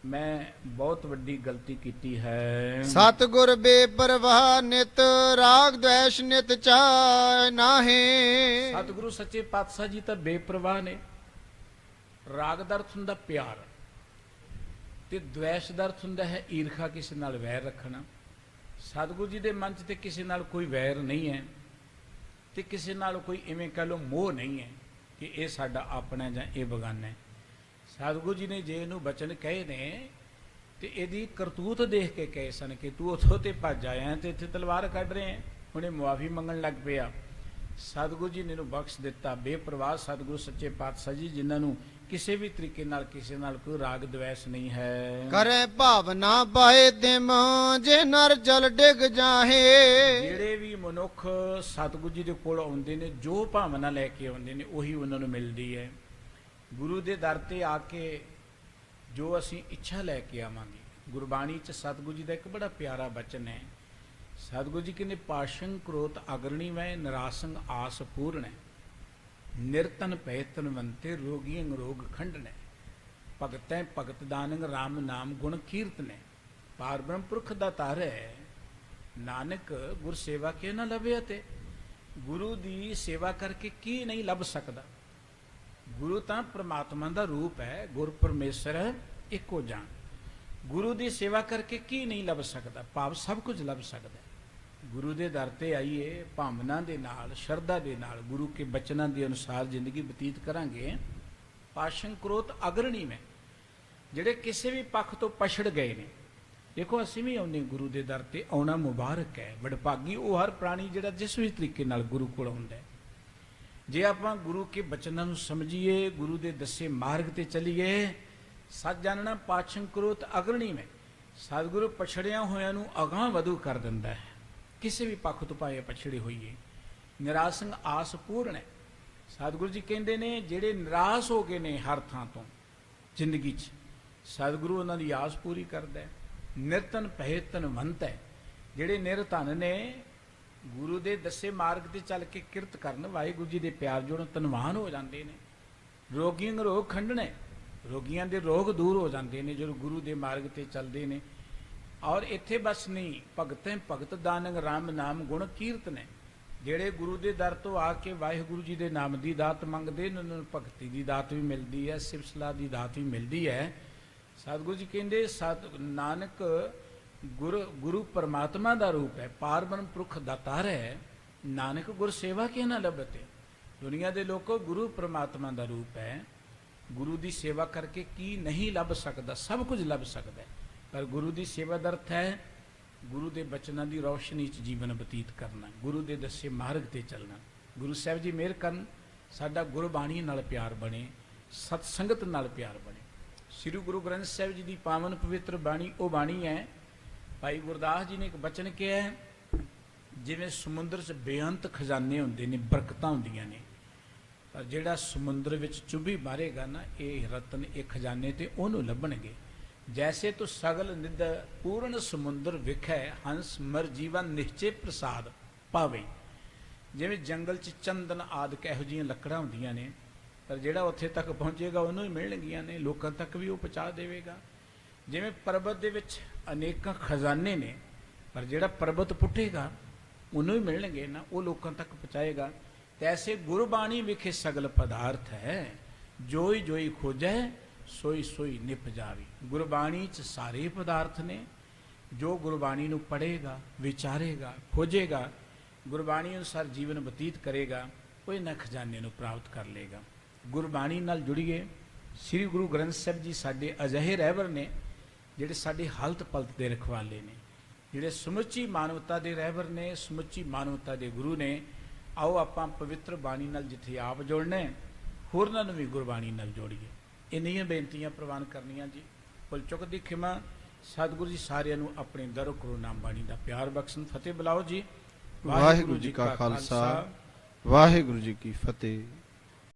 ਮੈਂ ਬਹੁਤ ਵੱਡੀ ਗਲਤੀ ਕੀਤੀ ਹੈ। ਸਤਿਗੁਰ ਬੇਪਰਵਾਹ ਨਿਤ ਰਾਗ ਦ્વੈਸ਼ ਨਿਤ ਚਾਹ ਨਾਹੇ। ਸਤਿਗੁਰੂ ਸੱਚੇ ਪਾਤਸ਼ਾਹ ਜੀ ਤਾਂ ਬੇਪਰਵਾਹ ਨੇ। ਰਾਗ ਦਾ ਅਰਥ ਹੁੰਦਾ ਪਿਆਰ, ਤੇ ਦ્વੈਸ਼ ਦਾ ਅਰਥ ਹੁੰਦਾ ਹੈ ਈਰਖਾ, ਕਿਸੇ ਨਾਲ ਵੈਰ ਰੱਖਣਾ। ਸਤਿਗੁਰੂ ਜੀ ਦੇ ਮਨ 'ਚ ਤੇ ਕਿਸੇ ਨਾਲ ਕੋਈ ਵੈਰ ਨਹੀਂ ਹੈ, ਤੇ ਕਿਸੇ ਨਾਲ ਕੋਈ ਇਵੇਂ ਕਹਿ ਲਓ ਮੋਹ ਨਹੀਂ ਹੈ ਕਿ ਇਹ ਸਾਡਾ ਆਪਣਾ ਜਾਂ ਇਹ ਬਗਾਨਾ ਹੈ। ਸਤਿਗੁਰੂ ਜੀ ਨੇ ਜੇ ਇਹਨੂੰ ਬਚਨ ਕਹੇ ਨੇ ਤੇ ਇਹਦੀ ਕਰਤੂਤ ਦੇਖ ਕੇ ਕਹੇ ਸਨ ਕਿ ਤੂੰ ਉੱਥੋਂ ਤੇ ਭੱਜ ਆਇਆ ਤੇ ਇੱਥੇ ਤਲਵਾਰ ਕੱਢ ਰਹੇ ਹੈ। ਹੁਣ ਇਹ ਮੁਆਫੀ ਮੰਗਣ ਲੱਗ ਪਿਆ। ਸਤਿਗੁਰੂ ਜੀ ਨੇ ਇਹਨੂੰ ਬਖਸ਼ ਦਿੱਤਾ। ਬੇਪਰਵਾਹ ਸਤਿਗੁਰੂ ਸੱਚੇ ਪਾਤਸ਼ਾਹ ਜੀ, ਜਿਨ੍ਹਾਂ ਨੂੰ ਕਿਸੇ ਵੀ ਤਰੀਕੇ ਨਾਲ ਕਿਸੇ ਨਾਲ ਕੋਈ ਰਾਗ ਦ્વੈਸ਼ ਨਹੀਂ ਹੈ। ਕਰੇ ਭਾਵਨਾ ਪਾਏ ਤਿਮ ਜੇ ਨਰ ਜਲ ਡਿਗ ਜਾਹੇ। ਜਿਹੜੇ ਵੀ ਮਨੁੱਖ ਸਤਿਗੁਰੂ ਜੀ ਦੇ ਕੋਲ ਆਉਂਦੇ ਨੇ, ਜੋ ਭਾਵਨਾ ਲੈ ਕੇ ਆਉਂਦੇ ਨੇ ਉਹੀ ਉਹਨਾਂ ਨੂੰ ਮਿਲਦੀ ਹੈ। ਗੁਰੂ ਦੇ ਦਰ ਤੇ ਆ ਕੇ ਜੋ ਅਸੀਂ ਇੱਛਾ ਲੈ ਕੇ ਆਵਾਂਗੇ, ਗੁਰਬਾਣੀ 'ਚ ਸਤਿਗੁਰੂ ਜੀ ਦਾ ਇੱਕ ਬੜਾ ਪਿਆਰਾ ਬਚਨ ਹੈ। ਸਤਿਗੁਰੂ ਜੀ ਕਹਿੰਦੇ ਪਾਸ਼ੰ ਕ੍ਰੋਧ ਅਗਰਣੀ ਵੈ ਨਿਰਾਸੰਗ ਆਸ ਪੂਰਣੈ, ਨਿਰਤਨ ਭੈ ਤਨਵੰਤੇ ਰੋਗੀਆਂ ਰੋਗ ਖੰਡਨੈ, ਭਗਤੈ ਭਗਤ ਦਾਨੰਗ ਰਾਮ ਨਾਮ ਗੁਣ ਕੀਰਤਨੈ, ਪਾਰ ਬ੍ਰਹਮ ਪੁਰਖ ਦਾ ਤਾਰੈ, ਨਾਨਕ ਗੁਰ ਸੇਵਾ ਕੇ ਨਾ ਲਭਿਆ। ਤੇ ਗੁਰੂ ਦੀ ਸੇਵਾ ਕਰਕੇ ਕੀ ਨਹੀਂ ਲੱਭ ਸਕਦਾ। ਗੁਰੂ ਤਾਂ ਪ੍ਰਮਾਤਮਾ ਦਾ ਰੂਪ ਹੈ, ਗੁਰ ਪਰਮੇਸ਼ਰ ਇੱਕੋ ਜਾਣ। ਗੁਰੂ ਦੀ ਸੇਵਾ ਕਰਕੇ ਕੀ ਨਹੀਂ ਲੱਭ ਸਕਦਾ, ਭਾਵ ਸਭ ਕੁਝ ਲੱਭ ਸਕਦਾ। ਗੁਰੂ ਦੇ ਦਰ ਤੇ ਆਈਏ, ਭਾਵਨਾ ਦੇ ਨਾਲ, ਸ਼ਰਧਾ ਦੇ ਨਾਲ, ਗੁਰੂ ਕੇ ਬਚਨਾਂ ਦੇ ਅਨੁਸਾਰ ਜ਼ਿੰਦਗੀ ਬਤੀਤ ਕਰਾਂਗੇ। ਪਾਸ਼ੰ ਕ੍ਰੋਧ ਅਗਰਣੀ ਮੈਂ, ਜਿਹੜੇ ਕਿਸੇ ਵੀ ਪੱਖ ਤੋਂ ਪਛੜ ਗਏ ਨੇ। ਦੇਖੋ ਅਸੀਂ ਵੀ ਆਉਂਦੇ ਗੁਰੂ ਦੇ ਦਰ ਤੇ, ਆਉਣਾ ਮੁਬਾਰਕ ਹੈ। ਵਡਭਾਗੀ ਉਹ ਹਰ ਪ੍ਰਾਣੀ ਜਿਹੜਾ ਜਿਸ ਵੀ ਤਰੀਕੇ ਨਾਲ ਗੁਰੂ ਕੋਲ ਆਉਂਦਾ ਹੈ। ਜੇ ਆਪਾਂ ਗੁਰੂ ਕੇ ਬਚਨਾਂ ਨੂੰ ਸਮਝੀਏ, ਗੁਰੂ ਦੇ ਦੱਸੇ ਮਾਰਗ ਤੇ ਚੱਲੀਏ, ਸੱਚ ਜਾਣਨਾ ਪਾਸ਼ੰ ਕ੍ਰੋਧ ਅਗਰਣੀ ਮੈਂ, ਸਤਿਗੁਰੂ ਪਛੜਿਆ ਹੋਇਆਂ ਨੂੰ ਅਗਾਂਹ ਵਧੂ ਕਰ ਦਿੰਦਾ ਹੈ। ਕਿਸੇ ਵੀ ਪੱਖ ਤੋਂ ਭਾਵੇਂ ਪਛੜੇ ਹੋਈਏ। ਨਿਰਾਸੰਗ ਆਸ ਪੂਰਨ ਹੈ। ਸਤਿਗੁਰੂ ਜੀ ਕਹਿੰਦੇ ਨੇ ਜਿਹੜੇ ਨਿਰਾਸ਼ ਹੋ ਗਏ ਨੇ ਹਰ ਥਾਂ ਤੋਂ ਜ਼ਿੰਦਗੀ 'ਚ, ਸਤਿਗੁਰੂ ਉਹਨਾਂ ਦੀ ਆਸ ਪੂਰੀ ਕਰਦਾ ਹੈ। ਨਿਰਤਨ ਭੈ ਤਨਵੰਤ ਹੈ, ਜਿਹੜੇ ਨਿਰਧਨ ਨੇ, ਗੁਰੂ ਦੇ ਦੱਸੇ ਮਾਰਗ ਤੇ ਚੱਲ ਕੇ ਕਿਰਤ ਕਰਨ, ਵਾਹਿਗੁਰੂ ਜੀ ਦੇ ਪਿਆਰ ਜੋੜਨ, ਧਨਵਾਨ ਹੋ ਜਾਂਦੇ ਨੇ। ਰੋਗੀਆਂ ਰੋਗ ਖੰਡਣੇ, ਰੋਗੀਆਂ ਦੇ ਰੋਗ ਦੂਰ ਹੋ ਜਾਂਦੇ ਨੇ ਜਦੋਂ ਗੁਰੂ ਦੇ ਮਾਰਗ ਤੇ ਚੱਲਦੇ ਨੇ। ਔਰ ਇੱਥੇ ਬਸ ਨਹੀਂ, ਭਗਤੈ ਭਗਤ ਦਾਨੰਗ ਰਾਮ ਨਾਮ ਗੁਣ ਕੀਰਤਨੈ, ਜਿਹੜੇ ਗੁਰੂ ਦੇ ਦਰ ਤੋਂ ਆ ਕੇ ਵਾਹਿਗੁਰੂ ਜੀ ਦੇ ਨਾਮ ਦੀ ਦਾਤ ਮੰਗਦੇ ਨੇ, ਉਹਨਾਂ ਨੂੰ ਭਗਤੀ ਦੀ ਦਾਤ ਵੀ ਮਿਲਦੀ ਹੈ, ਸਿਫਤ ਸਲਾਹ ਦੀ ਦਾਤ ਵੀ ਮਿਲਦੀ ਹੈ। ਸਤਿਗੁਰੂ ਜੀ ਕਹਿੰਦੇ ਨਾਨਕ ਗੁਰੂ ਪਰਮਾਤਮਾ ਦਾ ਰੂਪ ਹੈ, ਪਾਰ ਬ੍ਰਹਮ ਪੁਰਖ ਦਾਤਾਰ ਹੈ, ਨਾਨਕ ਗੁਰ ਸੇਵਾ ਕੇ ਨਾ ਲੱਭਤੇ। ਦੁਨੀਆ ਦੇ ਲੋਕੋ, ਗੁਰੂ ਪਰਮਾਤਮਾ ਦਾ ਰੂਪ ਹੈ। ਗੁਰੂ ਦੀ ਸੇਵਾ ਕਰਕੇ ਕੀ ਨਹੀਂ ਲੱਭ ਸਕਦਾ, ਸਭ ਕੁਝ ਲੱਭ ਸਕਦਾ ਹੈ। ਪਰ ਗੁਰੂ ਦੀ ਸੇਵਾ ਦਾ ਅਰਥ ਹੈ ਗੁਰੂ ਦੇ ਬਚਨਾਂ ਦੀ ਰੌਸ਼ਨੀ 'ਚ ਜੀਵਨ ਬਤੀਤ ਕਰਨਾ, ਗੁਰੂ ਦੇ ਦੱਸੇ ਮਾਰਗ ਤੇ ਚੱਲਣਾ। ਗੁਰੂ ਸਾਹਿਬ ਜੀ ਮਿਹਰ ਕਰਨ, ਸਾਡਾ ਗੁਰਬਾਣੀ ਨਾਲ ਪਿਆਰ ਬਣੇ, ਸਤ ਸੰਗਤ ਨਾਲ ਪਿਆਰ ਬਣੇ। ਸ੍ਰੀ ਗੁਰੂ ਗ੍ਰੰਥ ਸਾਹਿਬ ਜੀ ਦੀ ਪਾਵਨ ਪਵਿੱਤਰ ਬਾਣੀ ਉਹ ਬਾਣੀ ਹੈ। ਭਾਈ ਗੁਰਦਾਸ ਜੀ ਨੇ ਇੱਕ ਬਚਨ ਕਿਹਾ ਹੈ, ਜਿਵੇਂ ਸਮੁੰਦਰ 'ਚ ਬੇਅੰਤ ਖਜ਼ਾਨੇ ਹੁੰਦੇ ਨੇ, ਬਰਕਤਾਂ ਹੁੰਦੀਆਂ ਨੇ, ਪਰ ਜਿਹੜਾ ਸਮੁੰਦਰ ਵਿੱਚ ਚੁੱਭੀ ਮਾਰੇਗਾ ਨਾ, ਇਹ ਰਤਨ, ਇਹ ਖਜ਼ਾਨੇ ਤੇ ਉਹਨੂੰ ਲੱਭਣਗੇ। ਜੈਸੇ ਤੋ ਸਗਲ ਨਿਧ ਪੂਰਨ ਸਮੁੰਦਰ ਵਿਖੈ, ਹੰਸ ਮਰ ਜੀਵਨ ਨਿਸ਼ਚੇ ਪ੍ਰਸਾਦ ਪਾਵੇ। ਜਿਵੇਂ ਜੰਗਲ 'ਚ ਚੰਦਨ ਆਦਿਕ ਇਹੋ ਜਿਹੀਆਂ ਲੱਕੜਾਂ ਹੁੰਦੀਆਂ ਨੇ, ਪਰ ਜਿਹੜਾ ਉੱਥੇ ਤੱਕ ਪਹੁੰਚੇਗਾ ਉਹਨੂੰ ਹੀ ਮਿਲਣਗੀਆਂ ਨੇ, ਲੋਕਾਂ ਤੱਕ ਵੀ ਉਹ ਪਹੁੰਚਾ ਦੇਵੇਗਾ। ਜਿਵੇਂ ਪਰਬਤ ਦੇ ਵਿੱਚ ਅਨੇਕਾਂ ਖਜ਼ਾਨੇ ਨੇ, ਪਰ ਜਿਹੜਾ ਪਰਬਤ ਪੁੱਟੇਗਾ ਉਹਨੂੰ ਹੀ ਮਿਲਣਗੇ ਨਾ, ਉਹ ਲੋਕਾਂ ਤੱਕ ਪਹੁੰਚਾਏਗਾ। ਤੈਸੇ ਗੁਰਬਾਣੀ ਵਿਖੇ ਸਗਲ ਪਦਾਰਥ ਹੈ, ਜੋਈ ਜੋਈ ਖੋਜੈ ਸੋਈ ਸੋਈ ਨਿਪ ਜਾਵੇ। ਗੁਰਬਾਣੀ 'ਚ ਸਾਰੇ ਪਦਾਰਥ ਨੇ। ਜੋ ਗੁਰਬਾਣੀ ਨੂੰ ਪੜ੍ਹੇਗਾ, ਵਿਚਾਰੇਗਾ, ਖੋਜੇਗਾ, ਗੁਰਬਾਣੀ ਅਨੁਸਾਰ ਜੀਵਨ ਬਤੀਤ ਕਰੇਗਾ, ਉਹ ਇਹਨਾਂ ਖਜ਼ਾਨੇ ਨੂੰ ਪ੍ਰਾਪਤ ਕਰ ਲਏਗਾ। ਗੁਰਬਾਣੀ ਨਾਲ ਜੁੜੀਏ। ਸ੍ਰੀ ਗੁਰੂ ਗ੍ਰੰਥ ਸਾਹਿਬ ਜੀ ਸਾਡੇ ਅਜਿਹੇ ਰਹਿਬਰ ਨੇ ਜਿਹੜੇ ਸਾਡੀ ਹਾਲਤ ਪਲਤ ਦੇ ਰਖਵਾਲੇ ਨੇ, ਜਿਹੜੇ ਸਮੁੱਚੀ ਮਾਨਵਤਾ ਦੇ ਰਹਿਬਰ ਨੇ, ਸਮੁੱਚੀ ਮਾਨਵਤਾ ਦੇ ਗੁਰੂ ਨੇ। ਆਓ ਆਪਾਂ ਪਵਿੱਤਰ ਬਾਣੀ ਨਾਲ ਜਿੱਥੇ ਆਪ ਜੋੜਨਾ ਹੈ, ਹੋਰਨਾਂ ਨੂੰ ਵੀ ਗੁਰਬਾਣੀ ਨਾਲ ਜੋੜੀਏ। ਇੰਨੀਆਂ ਬੇਨਤੀਆਂ ਪ੍ਰਵਾਨ ਕਰਨੀਆਂ ਜੀ। ਭੁੱਲ ਚੁੱਕ ਦੀ ਖਿਮਾ। ਸਤਿਗੁਰੂ ਜੀ ਸਾਰਿਆਂ ਨੂੰ ਆਪਣੇ ਦਰ ਕਰੋ ਨਾਮ ਬਾਣੀ ਦਾ ਪਿਆਰ ਬਖਸ਼ਣ। ਫਤਿਹ ਬੁਲਾਓ ਜੀ। ਵਾਹਿਗੁਰੂ ਜੀ ਕਾ ਖਾਲਸਾ, ਵਾਹਿਗੁਰੂ ਜੀ ਕੀ ਫਤਿਹ।